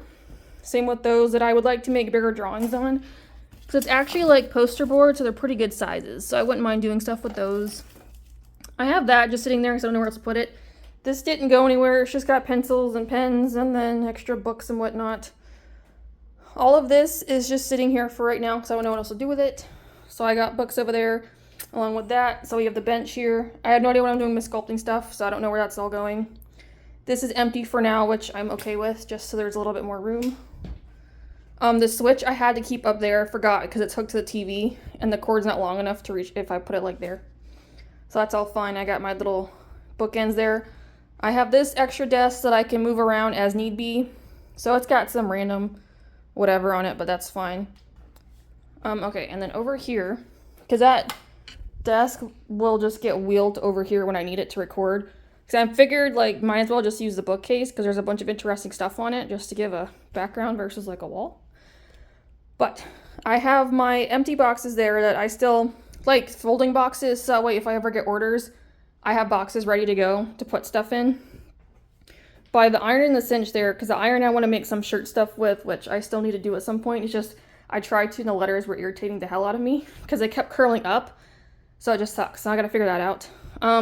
Same with those that I would like to make bigger drawings on. So it's actually like poster board, so they're pretty good sizes. So I wouldn't mind doing stuff with those. I have that just sitting there because I don't know where else to put it. This didn't go anywhere. It's just got pencils and pens and then extra books and whatnot. All of this is just sitting here for right now because I don't know what else to do with it. So I got books over there along with that. So we have the bench here. I have no idea what I'm doing with sculpting stuff, so I don't know where that's all going. This is empty for now, which I'm okay with, just so there's a little bit more room. The switch I had to keep up there. I forgot because it's hooked to the TV and the cord's not long enough to reach if I put it like there. So that's all fine. I got my little bookends there. I have this extra desk that I can move around as need be. So it's got some random whatever on it, but that's fine. Okay, and then over here, because that desk will just get wheeled over here when I need it to record. Because I figured, like, might as well just use the bookcase because there's a bunch of interesting stuff on it just to give a background versus, like, a wall. But I have my empty boxes there that I still, like, folding boxes, so that way if I ever get orders, I have boxes ready to go to put stuff in. By the iron and the cinch there, because the iron I want to make some shirt stuff with, which I still need to do at some point. It's just, I tried to and the letters were irritating the hell out of me because they kept curling up. So it just sucks. So I got to figure that out.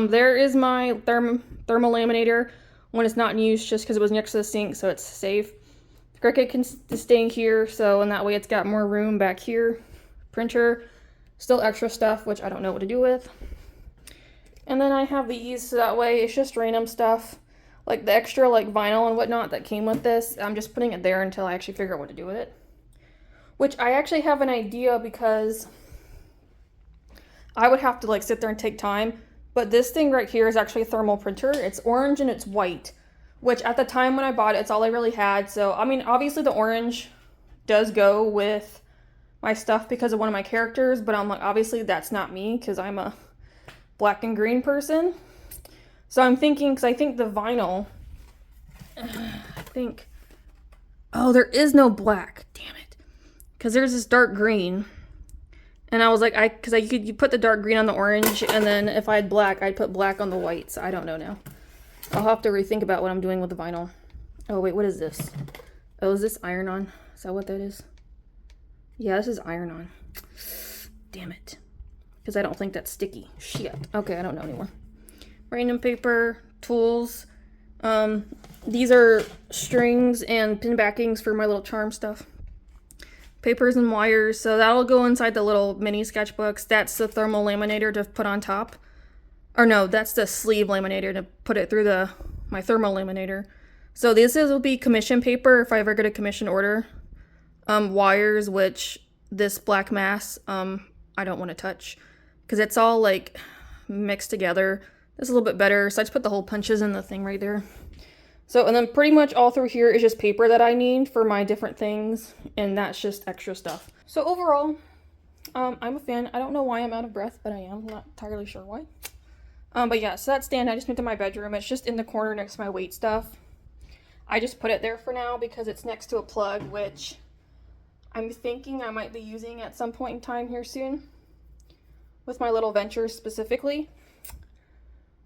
There is my thermal laminator when it's not in use just because it was next to the sink, so it's safe. The Cricut can stay here, so in that way it's got more room back here. Printer, still extra stuff, which I don't know what to do with. And then I have these, so that way it's just random stuff. Like the extra like vinyl and whatnot that came with this, I'm just putting it there until I actually figure out what to do with it. Which I actually have an idea because I would have to like sit there and take time. But this thing right here is actually a thermal printer. It's orange and it's white, which at the time when I bought it, it's all I really had. So, I mean, obviously the orange does go with my stuff because of one of my characters, but I'm like, obviously that's not me because I'm a black and green person. So I'm thinking, because I think the vinyl, oh, there is no black, damn it. Because there's this dark green. And I was like, because you put the dark green on the orange, and then if I had black, I'd put black on the white. So I don't know now. I'll have to rethink about what I'm doing with the vinyl. Oh, wait, what is this? Oh, is this iron-on? Is that what that is? Yeah, this is iron-on. Damn it. Because I don't think that's sticky. Shit. Okay, I don't know anymore. Random paper, tools. These are strings and pin backings for my little charm stuff. Papers and wires, so that'll go inside the little mini sketchbooks. That's the thermal laminator to put on top. Or no, that's the sleeve laminator to put it through my thermal laminator. So this will be commission paper if I ever get a commission order. Wires, which this black mass, I don't want to touch because it's all like mixed together. This is a little bit better, so I just put the hole punches in the thing right there. So, and then pretty much all through here is just paper that I need for my different things, and that's just extra stuff. So overall, I'm a fan. I don't know why I'm out of breath, but I am. I'm not entirely sure why. But yeah, so that stand I just moved to my bedroom. It's just in the corner next to my weight stuff. I just put it there for now because it's next to a plug, which I'm thinking I might be using at some point in time here soon with my little ventures specifically.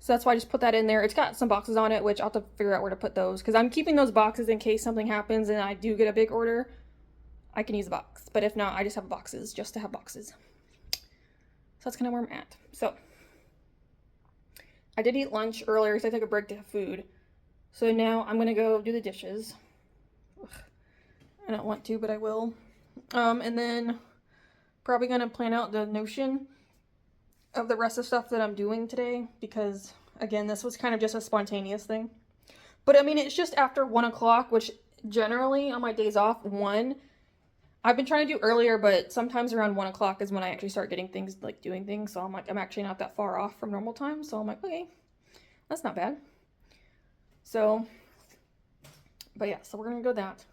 So that's why I just put that in there. It's got some boxes on it, which I'll have to figure out where to put those because I'm keeping those boxes in case something happens and I do get a big order. I can use a box, but if not, I just have boxes just to have boxes. So that's kind of where I'm at. So I did eat lunch earlier, so I took a break to have food. So now I'm gonna go do the dishes. Ugh. I don't want to, but I will. And then probably gonna plan out the notion of the rest of stuff that I'm doing today because again, this was kind of just a spontaneous thing. But I mean, it's just after 1 o'clock, which generally on my days off, I've been trying to do earlier, but sometimes around 1 o'clock is when I actually start getting things, like doing things. So I'm like, I'm actually not that far off from normal time. So I'm like, okay, that's not bad. So, but yeah, so we're gonna go that.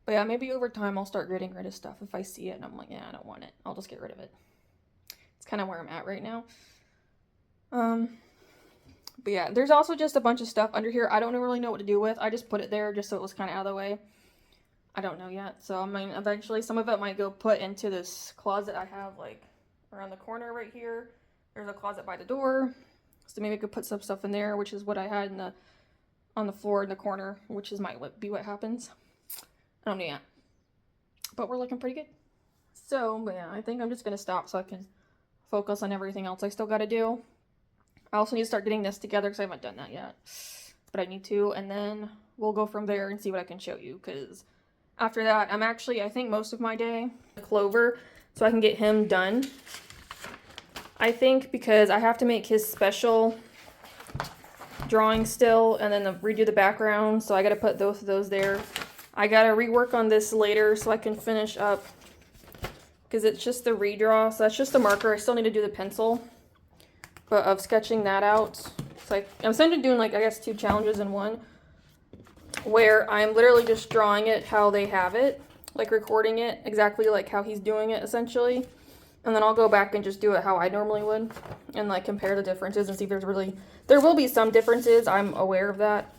But yeah, maybe over time I'll start getting rid of stuff if I see it and I'm like, yeah, I don't want it. I'll just get rid of it. It's kind of where I'm at right now. But yeah, there's also just a bunch of stuff under here I don't really know what to do with. I just put it there just so it was kind of out of the way. I don't know yet. So I mean, eventually some of it might go put into this closet I have like around the corner right here. There's a closet by the door. So maybe I could put some stuff in there, which is what I had on the floor in the corner, which might be what happens. I don't know yet. But we're looking pretty good. So, but yeah, I think I'm just going to stop so I can focus on everything else I still got to do. I also need to start getting this together because I haven't done that yet. But I need to, and then we'll go from there and see what I can show you. Because after that, I think most of my day, Clover, so I can get him done. I think because I have to make his special drawing still and then redo the background. So I got to put both of those there. I got to rework on this later so I can finish up because it's just the redraw. So that's just the marker. I still need to do the pencil, but of sketching that out. It's like I'm essentially doing like, I guess 2 challenges in one where I'm literally just drawing it how they have it, like recording it exactly like how he's doing it essentially. And then I'll go back and just do it how I normally would and like compare the differences and see if there will be some differences. I'm aware of that.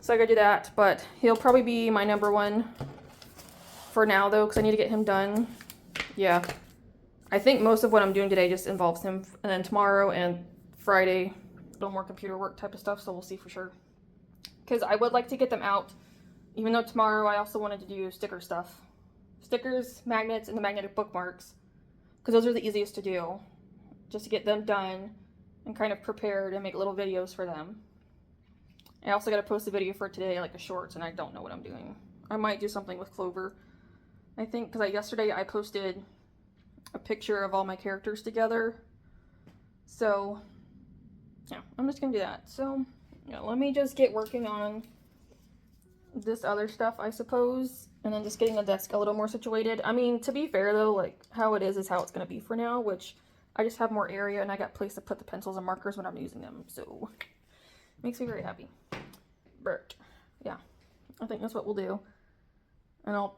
So I gotta do that, but he'll probably be my number one for now though, because I need to get him done. Yeah. I think most of what I'm doing today just involves him, and then tomorrow and Friday, a little more computer work type of stuff, so we'll see for sure. Because I would like to get them out, even though tomorrow I also wanted to do sticker stuff. Stickers, magnets, and the magnetic bookmarks, because those are the easiest to do, just to get them done and kind of prepared and make little videos for them. I also got to post a video for today, like a shorts, and I don't know what I'm doing. I might do something with Clover, I think, because yesterday I posted a picture of all my characters together. So, yeah, I'm just going to do that. So, yeah, let me just get working on this other stuff, I suppose, and then just getting the desk a little more situated. I mean, to be fair, though, like, how it is how it's going to be for now, which I just have more area, and I got place to put the pencils and markers when I'm using them, so Makes me very happy. But yeah, I think that's what we'll do. And I don't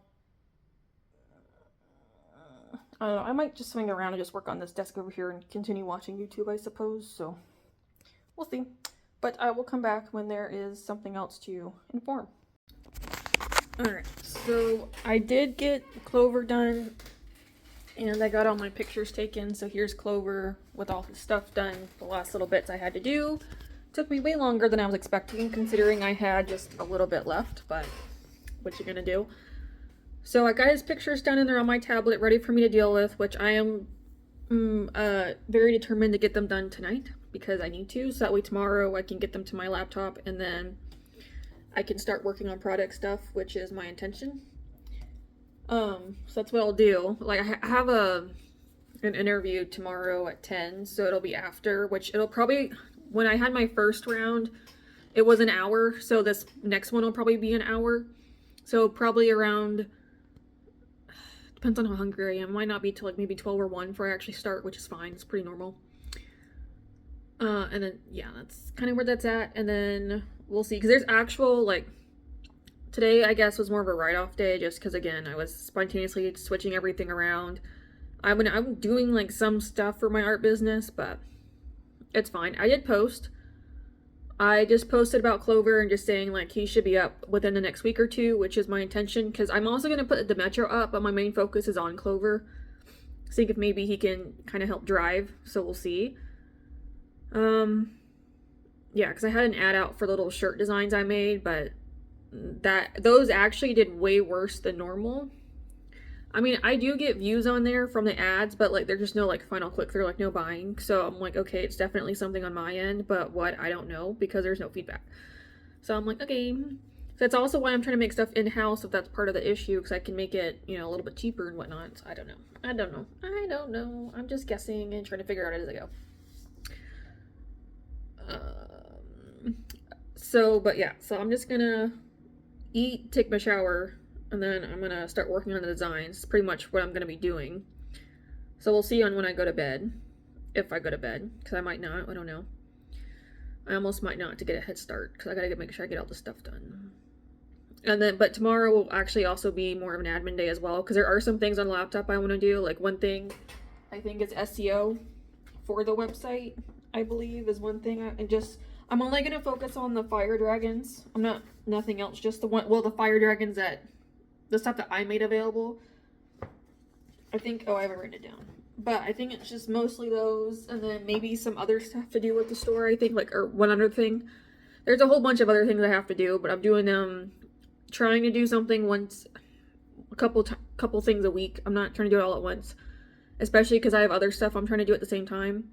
know, I might just swing around and just work on this desk over here and continue watching YouTube, I suppose. So we'll see. But I will come back when there is something else to inform. Alright, so I did get Clover done, and I got all my pictures taken. So here's Clover with all his stuff done. The last little bits I had to do. Took me way longer than I was expecting, considering I had just a little bit left, but what you gonna do? So I got his pictures done and they're on my tablet ready for me to deal with, which I am very determined to get them done tonight because I need to, so that way tomorrow I can get them to my laptop and then I can start working on product stuff, which is my intention. So that's what I'll do. Like, I have an interview tomorrow at 10, so it'll be after, which it'll probably, when I had my first round, it was an hour, so this next one will probably be an hour. So probably around, depends on how hungry I am. Might not be till like maybe 12 or 1 before I actually start, which is fine. It's pretty normal. And then, yeah, that's kind of where that's at. And then we'll see. Because there's actual, like, today, I guess, was more of a write-off day. Just because, again, I was spontaneously switching everything around. I'm doing, like, some stuff for my art business, but it's fine. I did post. I just posted about Clover and just saying, like, he should be up within the next week or two, which is my intention. Because I'm also going to put the Metro up, but my main focus is on Clover. Seeing if maybe he can kind of help drive. So we'll see. Yeah, because I had an ad out for little shirt designs I made, but those actually did way worse than normal. I mean, I do get views on there from the ads, but like there's just no like final click through, like no buying. So I'm like, okay, it's definitely something on my end, but what, I don't know, because there's no feedback. So I'm like, okay. So that's also why I'm trying to make stuff in-house, if that's part of the issue, because I can make it, you know, a little bit cheaper and whatnot. So I don't know. I'm just guessing and trying to figure it out as I go. But yeah, so I'm just gonna eat, take my shower, and then I'm gonna start working on the designs. It's pretty much what I'm gonna be doing. So we'll see on when I go to bed, if I go to bed, because I might not, I don't know. I almost might not to get a head start, because I gotta make sure I get all this stuff done. And then, but tomorrow will actually also be more of an admin day as well, because there are some things on the laptop I want to do. Like one thing, I think is SEO for the website, I believe, is one thing. I'm only going to focus on the fire dragons. Nothing else, just the fire dragons the stuff that I made available. I think, I haven't written it down. But I think it's just mostly those, and then maybe some other stuff to do with the store, I think, or one other thing. There's a whole bunch of other things I have to do, but I'm doing trying to do something once, a couple things a week. I'm not trying to do it all at once, especially because I have other stuff I'm trying to do at the same time.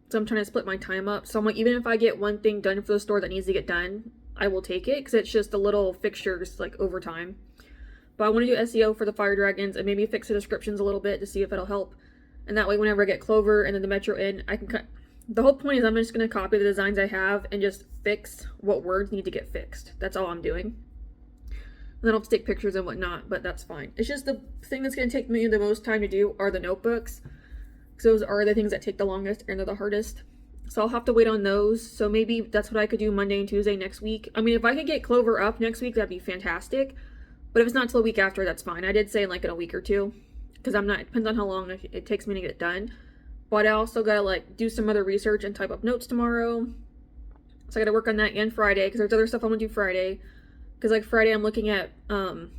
So I'm trying to split my time up. So I'm like, even if I get one thing done for the store that needs to get done, I will take it, because it's just the little fixtures like over time. But I want to do SEO for the fire dragons and maybe fix the descriptions a little bit to see if it'll help. And that way, whenever I get Clover and then the Metro in, I can cut. The whole point is I'm just going to copy the designs I have and just fix what words need to get fixed. That's all I'm doing. And then I'll have to take pictures and whatnot, but that's fine. It's just the thing that's going to take me the most time to do are the notebooks. So those are the things that take the longest and they're the hardest. So I'll have to wait on those. So maybe that's what I could do Monday and Tuesday next week. I mean, if I could get Clover up next week, that'd be fantastic. But if it's not till a week after, that's fine. I did say like in a week or two. Because it depends on how long it takes me to get it done. But I also gotta like do some other research and type up notes tomorrow. So I gotta work on that and Friday. Because there's other stuff I want to do Friday. Because like Friday I'm looking at, I'm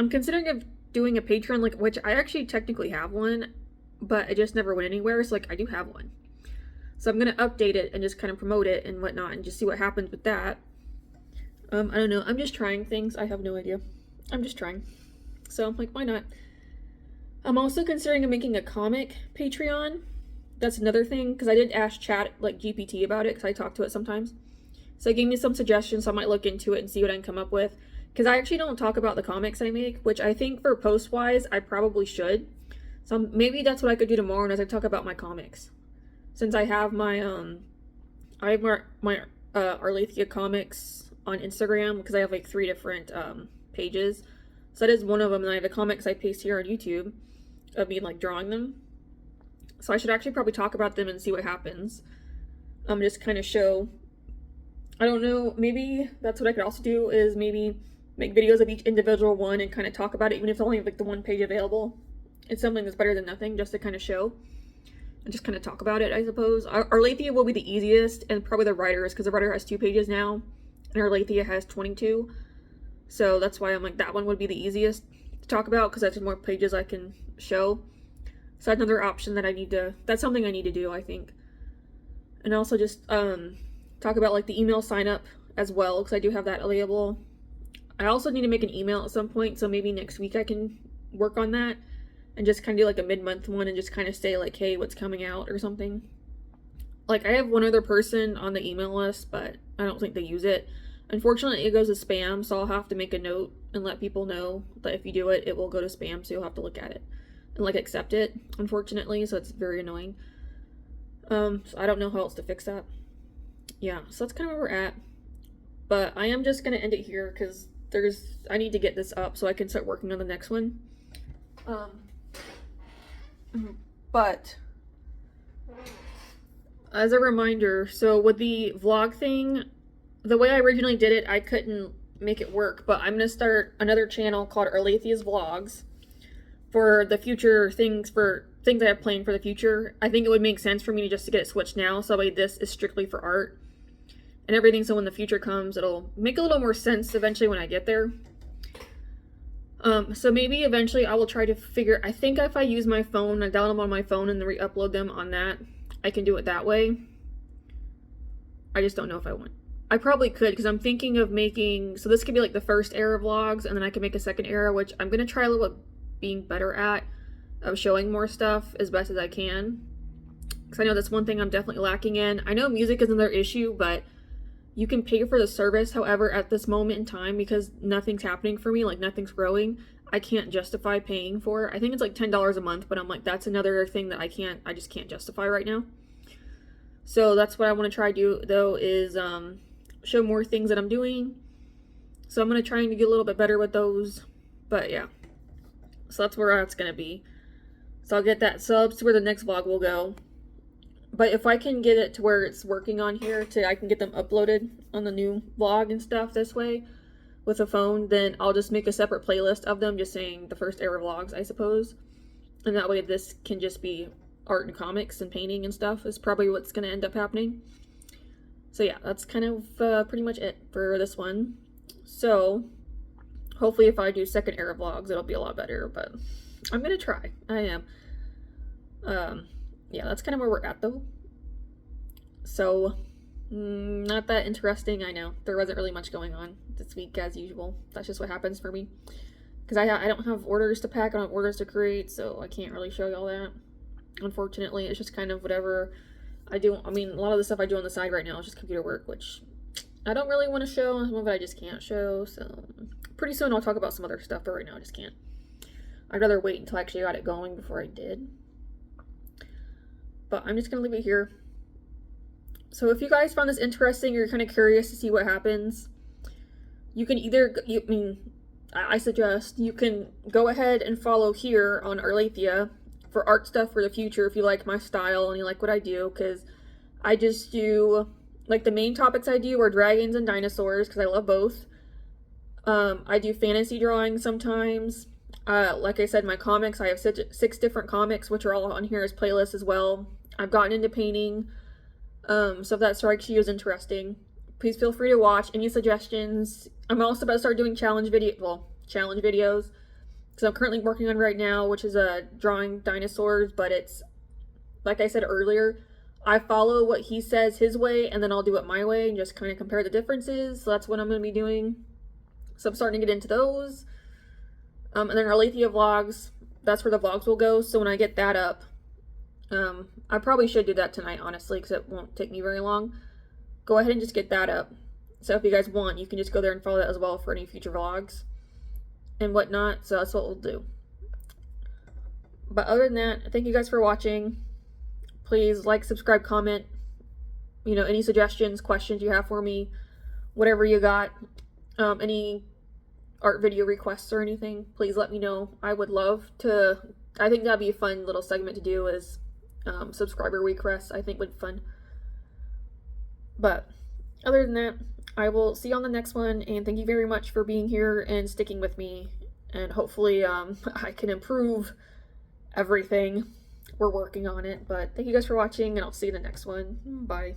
considering doing a Patreon, like, which I actually technically have one. But it just never went anywhere, so like I do have one. So I'm gonna update it and just kind of promote it and whatnot and just see what happens with that. I don't know, I'm just trying things. I have no idea. I'm just trying. So I'm like, why not? I'm also considering making a comic Patreon. That's another thing, because I did ask chat like GPT about it, because I talk to it sometimes. So it gave me some suggestions, so I might look into it and see what I can come up with. Because I actually don't talk about the comics I make, which I think for post-wise, I probably should. So maybe that's what I could do tomorrow as I talk about my comics. Since I have my Arlathia comics on Instagram, because I have like 3 different pages. So that is one of them, and I have the comics I paste here on YouTube of me like drawing them. So I should actually probably talk about them and see what happens. Just kind of show I don't know, maybe that's what I could also do, is maybe make videos of each individual one and kind of talk about it, even if it's only like the one page available. It's something that's better than nothing, just to kind of show and just kind of talk about it, I suppose. Arlathia will be the easiest, and probably the writers, because the writer has 2 pages now, and Arlathia has 22. So that's why I'm like, that one would be the easiest to talk about, because that's more pages I can show. So that's another option that that's something I need to do, I think. And also just talk about like the email sign up as well, because I do have that available. I also need to make an email at some point, so maybe next week I can work on that and just kind of do like a mid-month one and just kind of say like, hey, what's coming out or something. Like, I have one other person on the email list, but I don't think they use it. Unfortunately, it goes to spam, so I'll have to make a note and let people know that if you do it, it will go to spam, so you'll have to look at it and like accept it, unfortunately, so it's very annoying. So I don't know how else to fix that. Yeah, so that's kind of where we're at. But I am just gonna end it here because I need to get this up so I can start working on the next one. But as a reminder, so with the vlog thing, the way I originally did it, I couldn't make it work, but I'm gonna start another channel called Arlathia's Vlogs for the future things I have planned for the future. I think it would make sense for me to just to get it switched now, so that way this is strictly for art and everything, so when the future comes, it'll make a little more sense eventually when I get there. So maybe eventually I will try to figure, I think if I use my phone, I download them on my phone and then re-upload them on that, I can do it that way. I just don't know if I want. I probably could, because I'm thinking of making, so this could be like the first era vlogs, and then I can make a second era, which I'm going to try a little bit being better at, of showing more stuff as best as I can. Because I know that's one thing I'm definitely lacking in. I know music is another issue, but you can pay for the service. However, at this moment in time, because nothing's happening for me, like nothing's growing, I can't justify paying for. I think it's like $10 a month, but I'm like, that's another thing that I just can't justify right now. So that's what I want to try to do, though, is show more things that I'm doing. So I'm going to try and get a little bit better with those. But yeah, so that's where that's going to be. So I'll get that subs to where the next vlog will go. But if I can get it to where it's working on here, I can get them uploaded on the new vlog and stuff this way with a phone, then I'll just make a separate playlist of them just saying the first era vlogs, I suppose. And that way this can just be art and comics and painting and stuff is probably what's going to end up happening. So yeah, that's kind of pretty much it for this one. So hopefully if I do second era vlogs, it'll be a lot better, but I'm going to try. I am. Yeah, that's kind of where we're at, though. So, not that interesting, I know. There wasn't really much going on this week, as usual. That's just what happens for me. Because I don't have orders to pack, I don't have orders to create, so I can't really show y'all that. Unfortunately, it's just kind of whatever I do. I mean, a lot of the stuff I do on the side right now is just computer work, which I don't really want to show. Some of it I just can't show, so pretty soon I'll talk about some other stuff, but right now I just can't. I'd rather wait until I actually got it going before I did. But I'm just going to leave it here. So if you guys found this interesting, or you're kind of curious to see what happens, you can either, I suggest you can go ahead and follow here on Arlathia for art stuff for the future if you like my style and you like what I do, because I just do, like, the main topics I do are dragons and dinosaurs, because I love both. I do fantasy drawing sometimes. Like I said, my comics, I have 6 different comics, which are all on here as playlists as well. I've gotten into painting, so if that strikes you as interesting, please feel free to watch. Any suggestions? I'm also about to start doing challenge videos, because I'm currently working on right now, which is drawing dinosaurs, but it's, like I said earlier, I follow what he says his way, and then I'll do it my way, and just kind of compare the differences, so that's what I'm going to be doing. So I'm starting to get into those. And then Arlathia vlogs, that's where the vlogs will go. So when I get that up, I probably should do that tonight, honestly, because it won't take me very long. Go ahead and just get that up. So if you guys want, you can just go there and follow that as well for any future vlogs and whatnot. So that's what we'll do. But other than that, thank you guys for watching. Please like, subscribe, comment. Any suggestions, questions you have for me, whatever you got, any art video requests or anything, please let me know. I would love to. I think that'd be a fun little segment to do, is subscriber requests. I think would be fun. But other than that, I will see you on the next one, and thank you very much for being here and sticking with me. And hopefully, I can improve everything. We're working on it, but thank you guys for watching, and I'll see you in the next one. Bye.